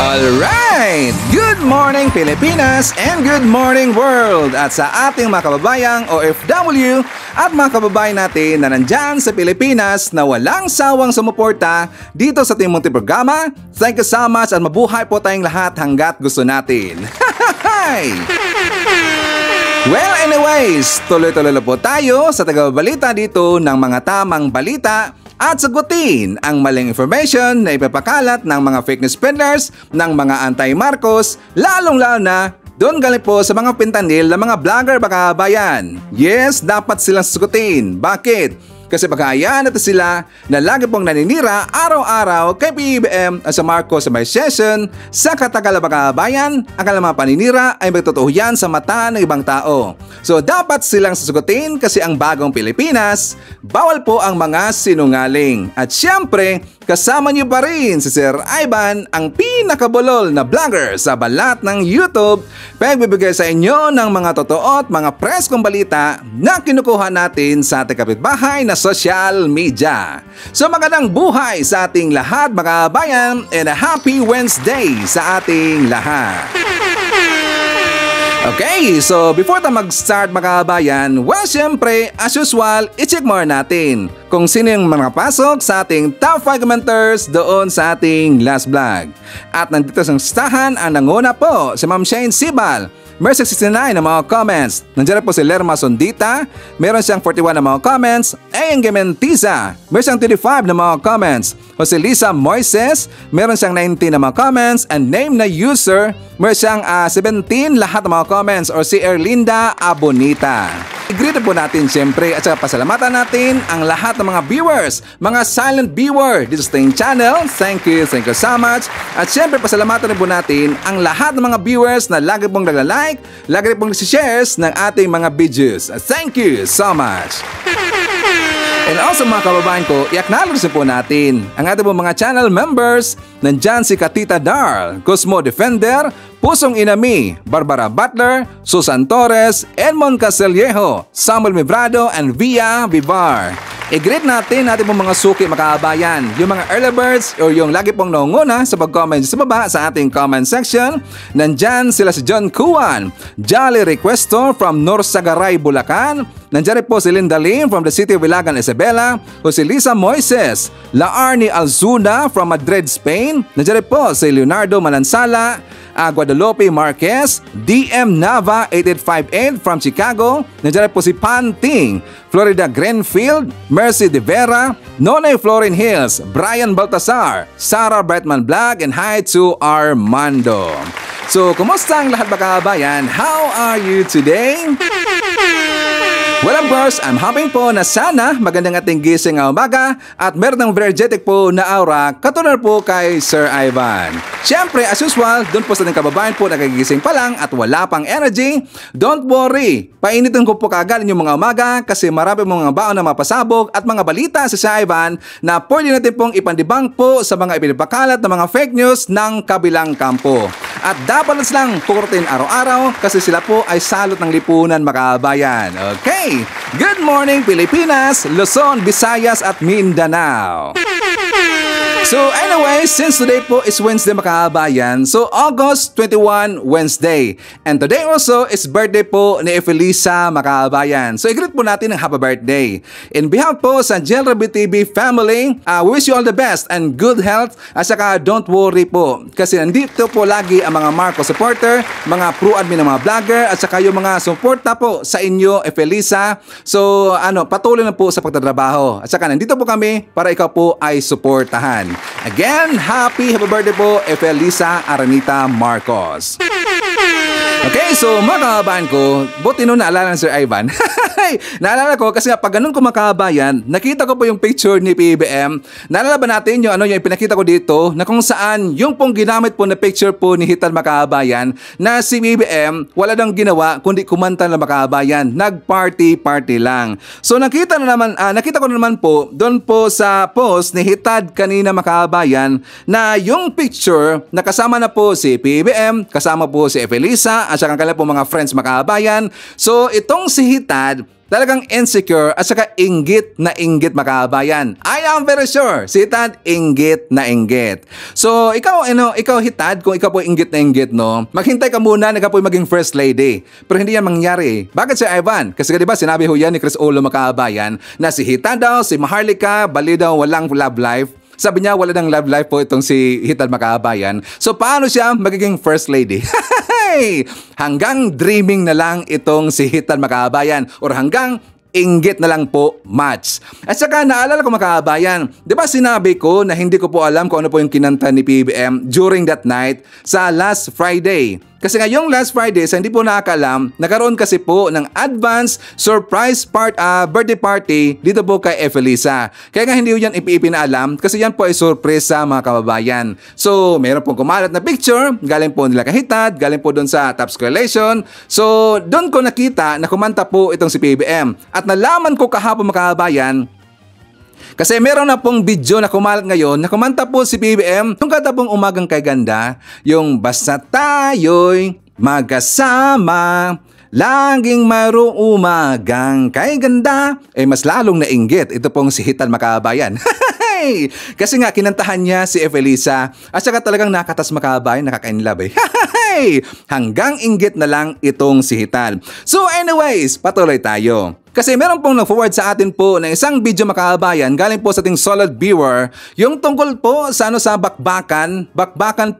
Alright! Good morning Pilipinas and good morning world! At sa ating mga kababayang OFW at mga kababayan natin na nandyan sa Pilipinas na walang sawang sumuporta dito sa ating munting programa, thank you so much at mabuhay po tayong lahat hanggat gusto natin. Well anyways, tuloy-tuloy po tayo sa tagabalita dito ng mga tamang balita at sagutin ang maling information na ipapakalat ng mga fake news peddlers, ng mga anti-Marcos, lalong-lalo na doon galing po sa mga pintanil ng mga vlogger baka bayan. Yes, dapat silang sagutin. Bakit? Kasi pagkayaan natin sila na lagi pong naninira araw-araw kay PBBM at sa Marcos sa may session sa katagalan bayan, ang kanilang mga paninira ay magtotoo yan sa mata ng ibang tao. So dapat silang sasagutin kasi ang bagong Pilipinas, bawal po ang mga sinungaling. At syempre, kasama niyo pa rin si Sir Ivan, ang pinakabulol na vlogger sa balat ng YouTube, pagbibigay sa inyo ng mga totoo at mga preskong balita na kinukuha natin sa ating kapitbahay na social media. So magandang buhay sa ating lahat mga bayan and a happy Wednesday sa ating lahat. Okay, so before tayo mag-start mga kabayan, well syempre, as usual, i-check more natin kung sino yung mga pasok sa ating top 5 commenters doon sa ating last vlog. At nandito sa listahan ang nanguna po si Ma'am Shane Sibal. Meron siyang 69 na mga comments. Nandiyan po si Lerma Sondita. Meron siyang 41 na mga comments. Ayang Gementiza. Meron siyang 25 na mga comments. Jose Lisa Moises. Meron siyang 19 na mga comments. And name na user. Meron siyang 17 lahat ng mga comments. Or si Erlinda Abonita. I-greet po natin siyempre at saka pasalamatan natin ang lahat ng mga viewers, mga silent viewer dito sa ating channel. Thank you so much. At siyempre pasalamatan rin po natin ang lahat ng mga viewers na lagi pong nagla-like, lagi rin pong nagsishares ng ating mga videos. Thank you so much. And also mga kababayan ko, i-acknowledge po natin ang ating mga channel members. Nandyan si Katita Darl, Cosmo Defender, Pusong Inami, Barbara Butler, Susan Torres, Edmond Casellejo, Samuel Mibrado, and Via Vivar. I-greet natin pong mga suki makabayan, yung mga early birds o yung lagi pong naunguna sa pag-comment sa baba sa ating comment section. Nandyan sila si John Kuan, Jolly Requesto from Norsagaray, Bulacan. Nandyan po si Linda Lim from the city of Ilagan, Isabela. O si Lisa Moises, Laarni Alzuna from Madrid, Spain. Nandyan po si Leonardo Manansala, Guadalupe Marquez, DM Nava 8858 from Chicago. Nandiyan po si Panting, Florida Greenfield, Mercy De Vera, Nonay Florin Hills, Brian Baltasar, Sarah Brightman Black, and hi to Armando. So, kumusta ang lahat mga kabayan? How are you today? Well, of course, I'm hoping po na sana magandang ating gising ang umaga at meron ng energetic po na aura katulad po kay Sir Ivan. Siyempre, as usual, doon po sa ating kababayan po nakagising pa lang at wala pang energy, don't worry. Painitin ko po kagad yung mga umaga kasi marami mga baon na mapasabog at mga balita sa Sir Ivan na pwede natin pong ipandibang po sa mga ipinapakalat na mga fake news ng kabilang kampo. At dapat na silang kukurtin araw-araw kasi sila po ay salot ng lipunan makabayan. Okay, good morning Pilipinas, Luzon, Visayas at Mindanao. So anyway, since today po is Wednesday makabayan, so August 21 Wednesday. And today also is birthday po ni Efelisa makabayan. So i-greet po natin ng happy birthday. In behalf po sa Jelrabi TV family, we wish you all the best and good health. At saka don't worry po kasi nandito po lagi ang mga Marcos supporter, mga pro-admin ng mga vlogger at saka yung mga suporta po sa inyo Efelisa. So patuloy na po sa pagtatrabaho. At saka nandito po kami para ikaw po ay suportahan. Again, happy birthday po, Efelisa Aranita Marcos. Okay, so mga kababayan ko, buti nun naalala ng Sir Ivan. Naalala ko kasi pag ganun ko makabayan, nakita ko po yung picture ni PBBM. Naalala ba natin yung yung pinakita ko dito na kung saan yung pong ginamit po na picture po ni Hitan Makabayan na si PBBM wala nang ginawa kundi kumanta na Makabayan. Nag-party lang. So nakita ko na naman po doon po sa post ni Hitad kanina Makabayan na yung picture na kasama na po si PBBM, kasama po si Efelisa at saka kanilang po mga friends Makabayan. So itong si Hitad talagang insecure at saka inggit na inggit mga kabayan. I am very sure, si Hitad inggit na inggit. So, ikaw Hitad, kung ikaw po inggit na inggit, no, maghintay ka muna na ikaw po maging first lady. Pero hindi yan mangyari. Bakit si Ivan? Kasi di ba sinabi ho yan ni Chris Olo mga kabayan na si Hitad daw, si Maharlika, bali daw walang love life. Sabi niya wala ng love life po itong si Hitad mga kabayan. So, paano siya magiging first lady? Hanggang dreaming na lang itong si Hitad mga kabayan or hanggang inggit na lang po match. At saka naalala ko mga kabayan, di ba sinabi ko na hindi ko po alam kung ano po yung kinanta ni PBM during that night sa last Friday. Kasi ngayong last Friday, sa hindi po nakakalam, nagkaroon kasi po ng advance surprise birthday party dito po kay Efelisa. Kaya nga hindi yan ipinaalam kasi yan po ay surpresa mga kababayan. So, meron pong kumalat na picture, galing po nila kay Hitad, galing po doon sa Top Correlation. So, doon ko nakita na kumanta po itong si PBM. At nalaman ko kahapon mga kababayan, kasi meron na pong video na kumalat ngayon na kumanta po si PBM yung kanta pong Umagang Kay Ganda, yung basta tayo'y magkasama, laging mayroong umagang kay ganda, mas lalong nainggit ito pong si Hitad mga kababayan. Kasi nga kinantahan niya si Efelisa at saka talagang nakatas mga kababayan, nakaka-inlove hanggang inggit na lang itong si Hitad. So anyways, patuloy tayo. Kasi meron pong nag-forward sa atin po ng isang video mga kababayan galing po sa ating solid viewer yung tungkol po sa sa bakbakan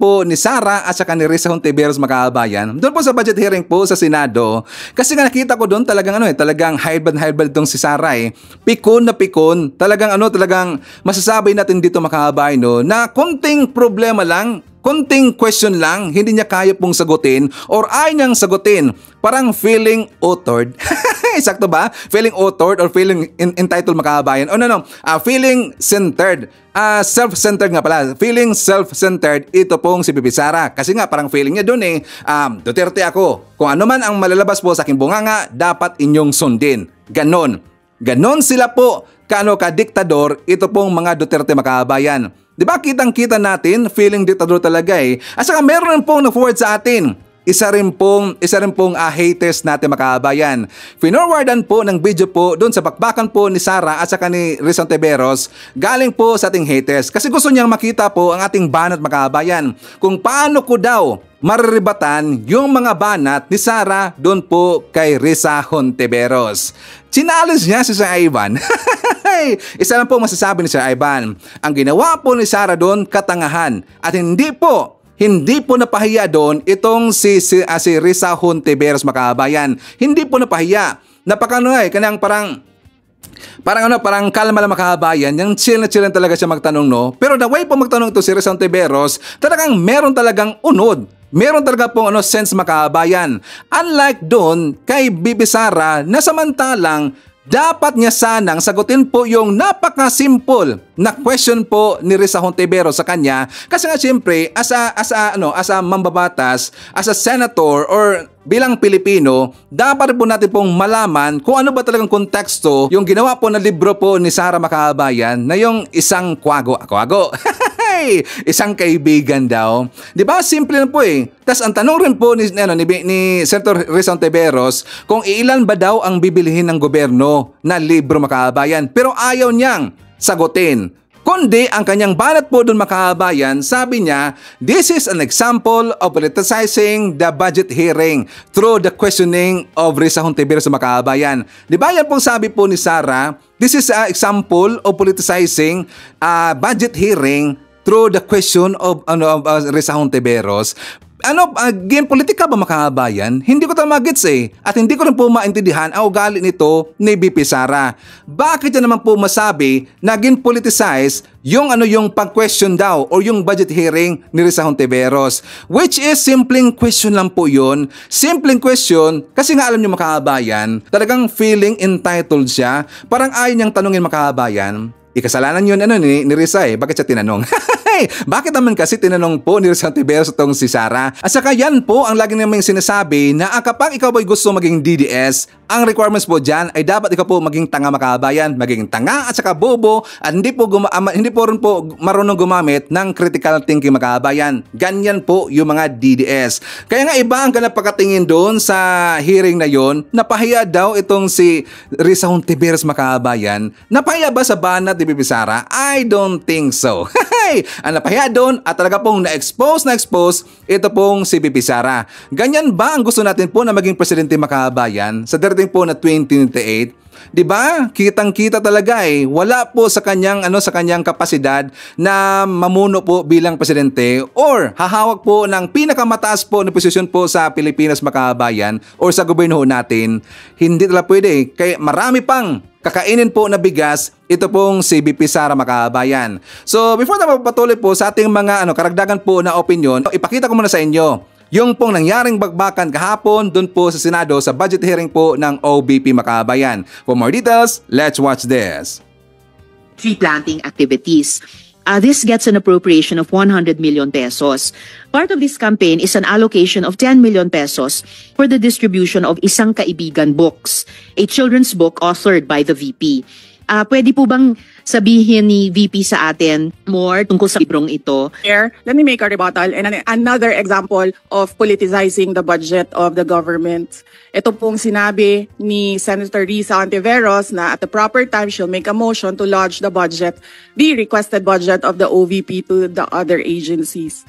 po ni Sara at saka ni Risa Hontiveros mga kababayan. Doon po sa budget hearing po sa Senado. Kasi nga nakita ko doon talagang talagang hybrid itong si Sara Pikon na pikon. Talagang masasabi natin dito mga kababayan na konting problema lang, konting question lang, hindi niya kaya pong sagutin or ayaw niyang sagutin. Parang feeling authored. Sakto ba? Feeling authored or feeling entitled mga kababayan? Feeling centered. Self-centered nga pala. Feeling self-centered ito pong si Bibi Sara. Kasi nga parang feeling niya doon Duterte ako. Kung ano man ang malalabas po sa aking bunganga, dapat inyong sundin. Ganon sila po ka-diktador ito pong mga Duterte mga kababayan. Di ba kitang-kita natin, feeling diktador talaga At saka meron pong nag-forward sa atin. Isa rin pong haters natin mga kababayan. Finorwardan po ng video po doon sa bakbakan po ni Sara at saka ni Risa Hontiveros galing po sa ating haters. Kasi gusto niyang makita po ang ating banat mga kababayan. Kung paano ko daw mariribatan yung mga banat ni Sara doon po kay Risa Hontiveros. Chinalis niya si Sir Ivan. Isa lang po masasabi ni Sir Ivan. Ang ginawa po ni Sara doon katangahan at hindi po napahiya doon itong si Risa Hontiveros mga kababayan. Hindi po napahiya. Kanang parang kalma lang mga kababayan, yung chill na talaga siya magtanong Pero the way po magtanong ito si Risa Hontiveros, talagang meron talagang unod. Meron talaga pong sense mga kababayan. Unlike doon kay Bibi Sara na samantalang dapat niya sanang sagutin po yung napaka-simple na question po ni Risa Hontiveros sa kanya kasi nga siyempre as a mambabatas, as a senator or bilang Pilipino, dapat po natin pong malaman kung ano ba talagang konteksto yung ginawa po na libro po ni Sara Makabayan na yung isang kwago. Isang kaibigan daw. Di ba? Simple na po Tas ang tanong rin po ni Senator Risa Hontiveros kung ilan ba daw ang bibilihin ng gobyerno na libro mga kababayan. Pero ayaw niyang sagutin. Kundi ang kanyang banat po doon mga kababayan, sabi niya, this is an example of politicizing the budget hearing through the questioning of Risa Hontiveros mga kababayan. Di ba yan pong sabi po ni Sara, this is an example of politicizing budget hearing through the question of Risa Hontiveros. Game politika ba mga kababayan? Hindi ko ito magets At hindi ko rin po maintindihan ang ugali nito ni BP Sara. Bakit niya naman po masabi na gin-politicize yung pag-question daw o yung budget hearing ni Risa Hontiveros? Which is simpleng question lang po yun. Simpleng question kasi nga alam niyo mga kababayan, talagang feeling entitled siya. Parang ayaw niyang tanungin mga kababayan. Ikasalanan yun ni Risa bakit siya tinanong? Bakit naman kasi tinanong po ni Rizal Ontiveros itong si Sara? At saka yan po ang lagi namin sinasabi na kapag ikaw ay gusto maging DDS, ang requirements po dyan ay dapat ikaw po maging tanga makabayan, maging tanga at saka bobo at hindi po rin po marunong gumamit ng critical thinking makabayan. Ganyan po yung mga DDS. Kaya nga iba ang kanapakatingin doon sa hearing na yon, napahiya daw itong si Rizal Ontiveros makabayan. Napahiya ba sa banat ni Bibi Sara? I don't think so. Ang napahiya doon at talaga pong na-expose ito pong si Bibi Sara. Ganyan ba ang gusto natin po na maging presidente makabayan sa darating po na 2028? 'Di ba? Kitang-kita talaga wala po sa kanyang sa kanyang kapasidad na mamuno po bilang presidente or hahawak po ng pinakamataas po na posisyon po sa Pilipinas makabayan or sa gobyerno natin. Hindi talaga pwede. Kaya marami pang kakainin po na bigas ito pong si BP Sara makabayan. So before na mapatuloy po sa ating mga karagdagan po na opinion, ipakita ko muna sa inyo yung pong nangyaring bagbakan kahapon dun po sa Senado sa budget hearing po ng OBP makabayan. For more details, let's watch this. Tree planting activities. This gets an appropriation of 100 million pesos. Part of this campaign is an allocation of 10 million pesos for the distribution of Isang Kaibigan books, a children's book authored by the VP. Pwede po bang sabihin ni VP sa atin more tungkol sa librong ito? Here, let me make a rebuttal and another example of politicizing the budget of the government. Ito pong sinabi ni Senator Rizal Ontiveros na at the proper time she'll make a motion to lodge the budget, the requested budget of the OVP to the other agencies.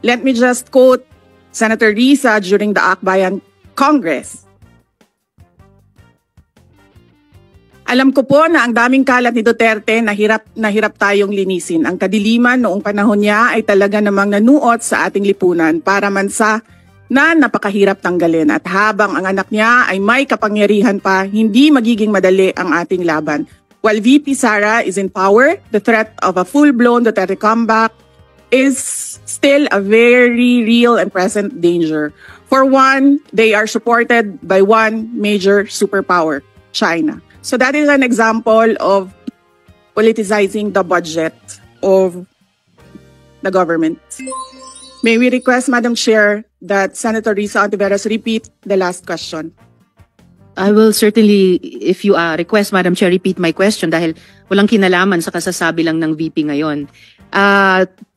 Let me just quote Senator Rizal during the Akbayan Congress. Alam ko po na ang daming kalat ni Duterte na hirap tayong linisin. Ang kadiliman noong panahon niya ay talaga namang nanuot sa ating lipunan para mansa na napakahirap tanggalin. At habang ang anak niya ay may kapangyarihan pa, hindi magiging madali ang ating laban. While VP Sara is in power, the threat of a full-blown Duterte comeback is still a very real and present danger. For one, they are supported by one major superpower, China. So that is an example of politicizing the budget of the government. May we request, Madam Chair, that Senator Rizal Ontiveros repeat the last question. I will certainly, if you request, Madam Chair, repeat my question dahil walang kinalaman sa kasasabi lang ng VP ngayon.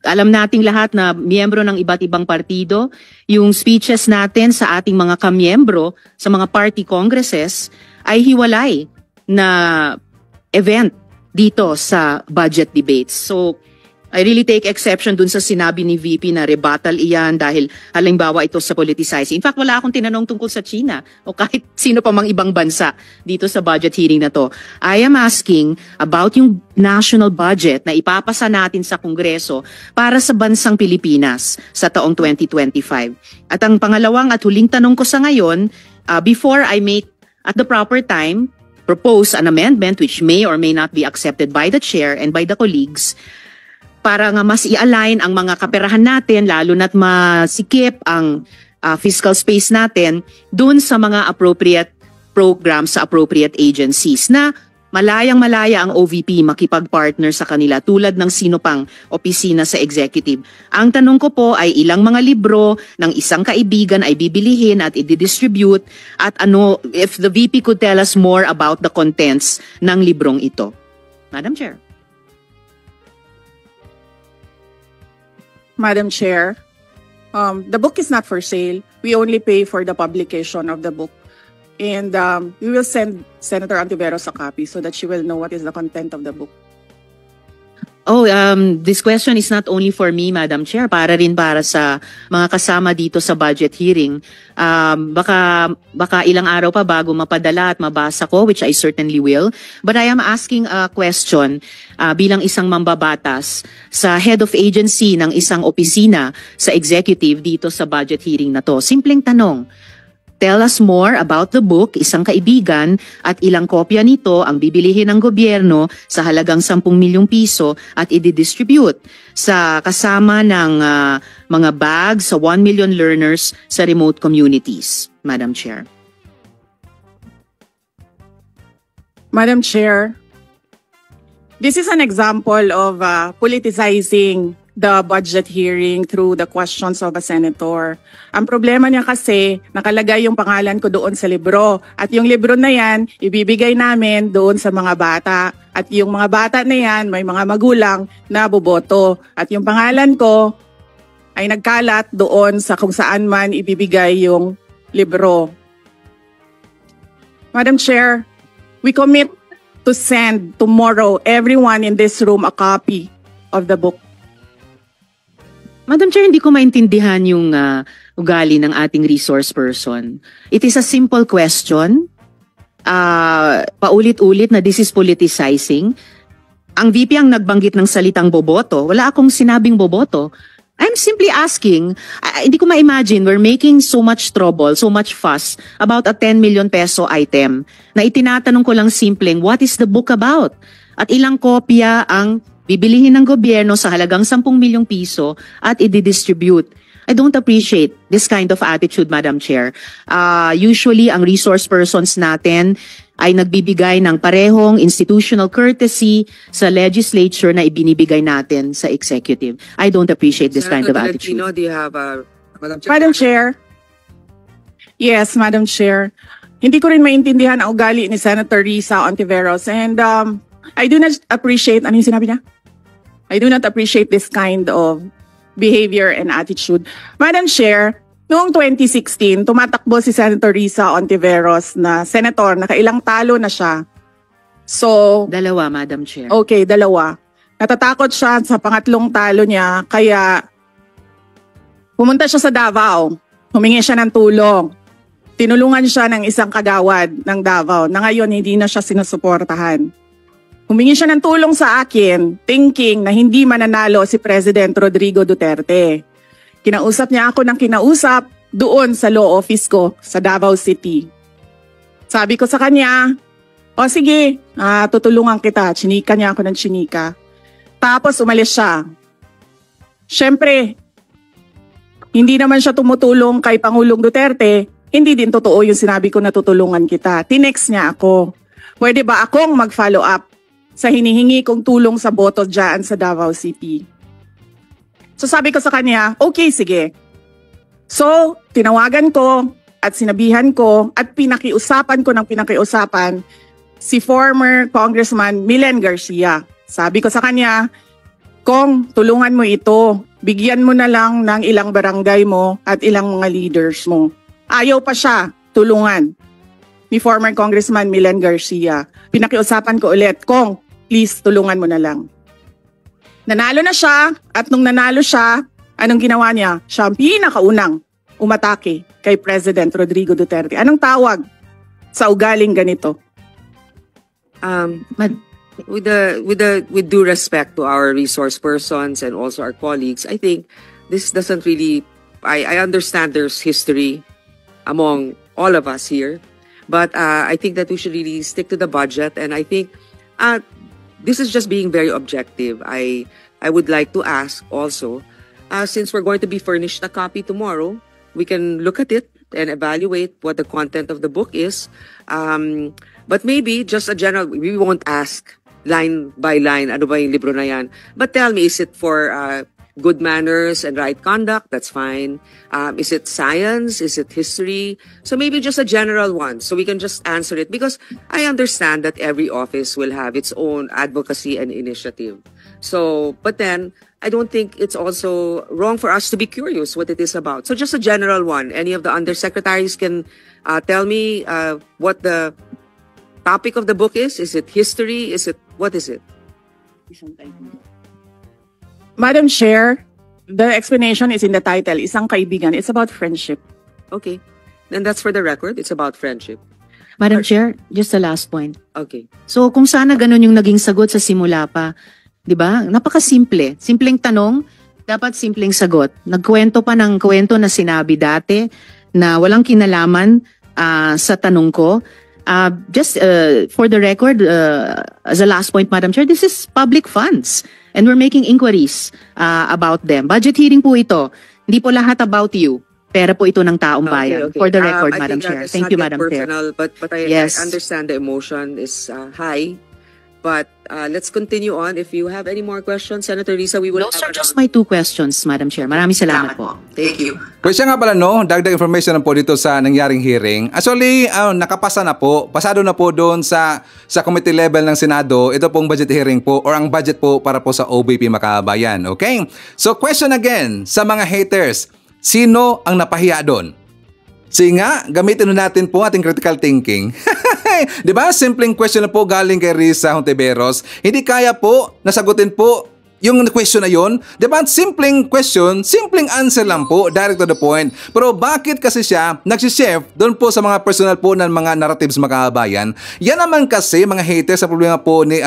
Alam nating lahat na miyembro ng iba't ibang partido, yung speeches natin sa ating mga kamiyembro sa mga party congresses ay hiwalay na event dito sa budget debates. So, I really take exception dun sa sinabi ni VP na rebuttal iyan dahil halimbawa ito sa politicizing. In fact, wala akong tinanong tungkol sa China o kahit sino pa mang ibang bansa dito sa budget hearing na to. I am asking about yung national budget na ipapasa natin sa Kongreso para sa bansang Pilipinas sa taong 2025. At ang pangalawang at huling tanong ko sa ngayon, before I make at the proper time propose an amendment which may or may not be accepted by the chair and by the colleagues para nga mas i-align ang mga kaperahan natin lalo na't masikip ang fiscal space natin dun sa mga appropriate programs sa appropriate agencies na malayang-malaya ang OVP makipag-partner sa kanila tulad ng sino pang opisina sa executive. Ang tanong ko po ay ilang mga libro ng Isang Kaibigan ay bibilihin at i-distribute at ano, if the VP could tell us more about the contents ng librong ito. Madam Chair. Madam Chair, the book is not for sale. We only pay for the publication of the book. And we will send Senator Ontiveros a copy so that she will know what is the content of the book. Oh, this question is not only for me, Madam Chair, para rin para sa mga kasama dito sa budget hearing. Baka ilang araw pa bago mapadala at mabasa ko, which I certainly will. But I am asking a question bilang isang mambabatas sa head of agency ng isang opisina sa executive dito sa budget hearing na to. Simpleng tanong. Tell us more about the book, Isang Kaibigan, at ilang kopya nito ang bibilihin ng gobyerno sa halagang 10 milyong piso at i-distribute sa kasama ng mga bags sa 1 million learners sa remote communities. Madam Chair. Madam Chair, this is an example of politicizing the budget hearing through the questions of a senator. Ang problema niya kasi, nakalagay yung pangalan ko doon sa libro. At yung libro na yan, ibibigay namin doon sa mga bata. At yung mga bata na yan, may mga magulang na boboto. At yung pangalan ko ay nagkalat doon sa kung saan man ibibigay yung libro. Madam Chair, we commit to send tomorrow everyone in this room a copy of the book. Madam Chair, hindi ko maintindihan yung ugali ng ating resource person. It is a simple question. Paulit-ulit na this is politicizing. Ang VP ang nagbanggit ng salitang boboto. Wala akong sinabing boboto. I'm simply asking, hindi ko ma-imagine we're making so much trouble, so much fuss about a 10 million peso item na itinatanong ko lang simpleng, what is the book about? At ilang kopya ang bibilihin ng gobyerno sa halagang 10 milyong piso at i-distribute. I don't appreciate this kind of attitude, Madam Chair. Usually, ang resource persons natin ay nagbibigay ng parehong institutional courtesy sa legislature na ibinibigay natin sa executive. I don't appreciate this kind of attitude. Tolentino, do you have Madam Chair? Madam Chair. Yes, Madam Chair. Hindi ko rin maintindihan ang ugali ni Senator Risa Ontiveros, and I do not appreciate, ano yung sinabi niya? I do not appreciate this kind of behavior and attitude. Madam Chair, noong 2016, tumatakbo si Senator Risa Ontiveros na senator, nakailang talo na siya. So, Dalawa, Madam Chair. okay, dalawa. Natatakot siya sa pangatlong talo niya, kaya pumunta siya sa Davao. Humingi siya ng tulong. Tinulungan siya ng isang kagawad ng Davao na ngayon hindi na siya sinusuportahan. Humingi siya ng tulong sa akin, thinking na hindi mananalo si President Rodrigo Duterte. Kinausap niya ako ng kinausap doon sa law office ko sa Davao City. Sabi ko sa kanya, o sige, tutulungan kita. Chinika niya ako ng chinika. Tapos umalis siya. Siyempre, hindi naman siya tumutulong kay Pangulong Duterte. Hindi din totoo yung sinabi ko na tutulungan kita. Tinext niya ako. Pwede ba akong mag-follow up sa hinihingi kong tulong sa boto dyan sa Davao City? So sabi ko sa kanya, okay, sige. So, tinawagan ko at sinabihan ko at pinakiusapan ko ng pinakiusapan si former Congressman Milen Garcia. Sabi ko sa kanya, Kong, tulungan mo ito. Bigyan mo na lang ng ilang barangay mo at ilang mga leaders mo. Ayaw pa siya tulungan ni former Congressman Milen Garcia. Pinakiusapan ko ulit, Kong, please tulungan mo na lang. Nanalo na siya, at nung nanalo siya, anong ginawa niya? Siya ang pinakaunang umatake kay President Rodrigo Duterte. Anong tawag sa ugaling ganito? With due respect to our resource persons and also our colleagues, I think this doesn't really, I understand there's history among all of us here, but I think that we should really stick to the budget, and I think this is just being very objective. I would like to ask also, since we're going to be furnished a copy tomorrow, we can look at it and evaluate what the content of the book is. But maybe just a general, we won't ask line by line, ano ba yung libro na yan? But tell me, is it for good manners and right conduct? That's fine. Is it science? Is it history? So maybe just a general one, so we can just answer it, because I understand that every office will have its own advocacy and initiative. So, but then I don't think it's also wrong for us to be curious what it is about. So just a general one. Any of the undersecretaries can tell me what the topic of the book is. Is it history? What is it? Madam Chair, the explanation is in the title, Isang Kaibigan. It's about friendship. Okay. Then that's for the record. It's about friendship. Madam Chair, just the last point. Okay. So kung sana ganun yung naging sagot sa simula pa, 'di ba? Napakasimple. Simpleng tanong, dapat simpleng sagot. Nagkwento pa ng kwento na sinabi dati na walang kinalaman sa tanong ko. Just for the record, as a last point, Madam Chair, this is public funds and we're making inquiries about them. Budget hearing po ito. Hindi po lahat about you. Pera po ito ng taong bayan. Okay. For the record, I Madam think Chair. it's Thank not you, yet Madam Chair. personal, but I Yes. understand the emotion is high. But let's continue on. If you have any more questions, Senator Risa, we will No, have sir, a just round. my 2 questions, Madam Chair. Maraming salamat po. Thank you. Pwede nga pala no, dagdag information na po dito sa nangyaring hearing. Actually, nakapasa na po, pasado na po doon sa committee level ng Senado, ito pong budget hearing po or ang budget po para po sa OBP Makabayan. Okay? So question again sa mga haters, sino ang napahiya doon? Sige nga, gamitin natin po ating critical thinking. Di ba? Simpleng question na po galing kay Risa Hontiveros. Hindi kaya po nasagutin po yung question na yon. Di ba? Simpleng question, simpleng answer lang po, direct to the point. Pero bakit kasi siya nagsishare doon po sa mga personal po ng mga narratives Makabayan? Yan naman kasi mga haters sa problema po ni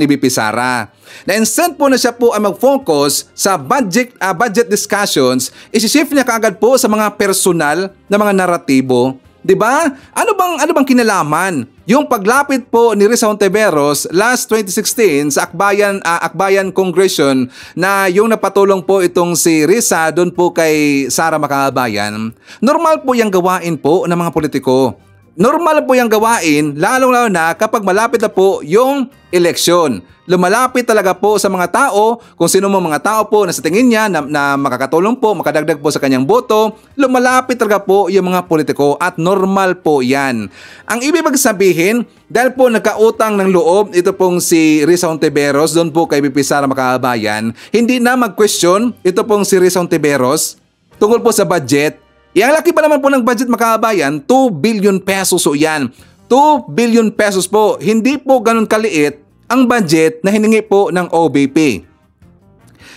BP Sara. Na instead po na siya po ay mag-focus sa budget discussions, isi-shift niya kaagad po sa mga personal na mga naratibo. 'Di ba? Ano bang kinalaman yung paglapit po ni Risa Hontiveros last 2016 sa Akbayan Congression na yung napatulong po itong si Risa doon po kay Sara Makabayan? Normal po yung gawain po ng mga politiko. Normal po yung gawain, lalong-lalo na kapag malapit na po yung eleksyon. Lumalapit talaga po sa mga tao, kung sino mo mga tao po na sa tingin niya na makakatulong po, makadagdag po sa kanyang boto, lumalapit talaga po yung mga politiko at normal po yan. Ang ibig sabihin, dahil po nagkautang ng loob, ito pong si Risa Hontiveros, doon po kay BP Sara Makabayan, hindi na mag-question ito pong si Risa Hontiveros tungkol po sa budget. Ang laki pa naman po ng budget Makabayan, 2 billion pesos o yan. 2 billion pesos po. Hindi po ganun kaliit ang budget na hiningi po ng OBP.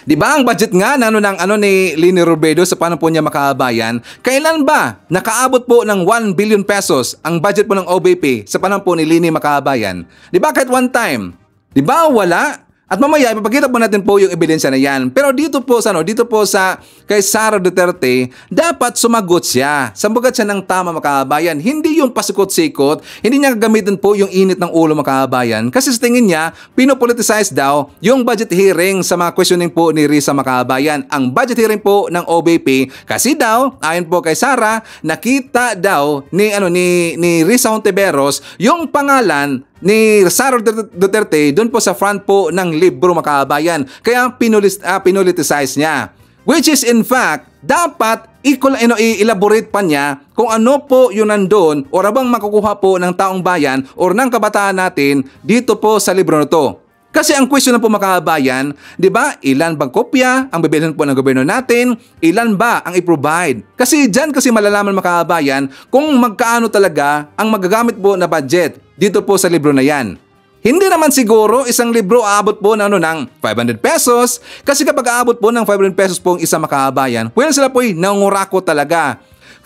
Di ba ang budget nga ni Lini Robredo sa panahon po niya Makabayan, kailan ba nakaabot po ng 1 billion pesos ang budget po ng OBP sa panahon po ni Lini Makabayan? Di ba kahit one time? Di ba wala? At mamaya, ipapakita po natin po yung ebidensya na yan. Pero dito po sa kay Sara Duterte, dapat sumagot siya. Sabagat siya ng tama Makabayan. Hindi yung pasikot-sikot, hindi niya gagamitin po yung init ng ulo Makabayan. Kasi sa tingin niya, pinopoliticize daw yung budget hearing sa mga questioning po ni Risa Makabayan. Ang budget hearing po ng OBP, kasi daw, ayon po kay Sara, nakita daw ni Risa Hontiveros yung pangalan ni Sara Duterte doon po sa front po ng libro Makabayan. Kaya pinoliticize niya. Which is in fact, dapat i-elaborate pa niya kung ano po yun nandun o rabang makukuha po ng taong bayan o ng kabataan natin dito po sa libro na to. Kasi ang question na po Makabayan, di ba, ilan bang kopya ang bibilhin po ng gobyerno natin? Ilan ba ang i-provide? Kasi dyan kasi malalaman Makabayan kung magkaano talaga ang magagamit po na budget dito po sa libro na yan. Hindi naman siguro isang libro aabot po ng 500 pesos. Kasi kapag aabot po ng 500 pesos po ang isang Makabayan, well sila po nangungurako talaga.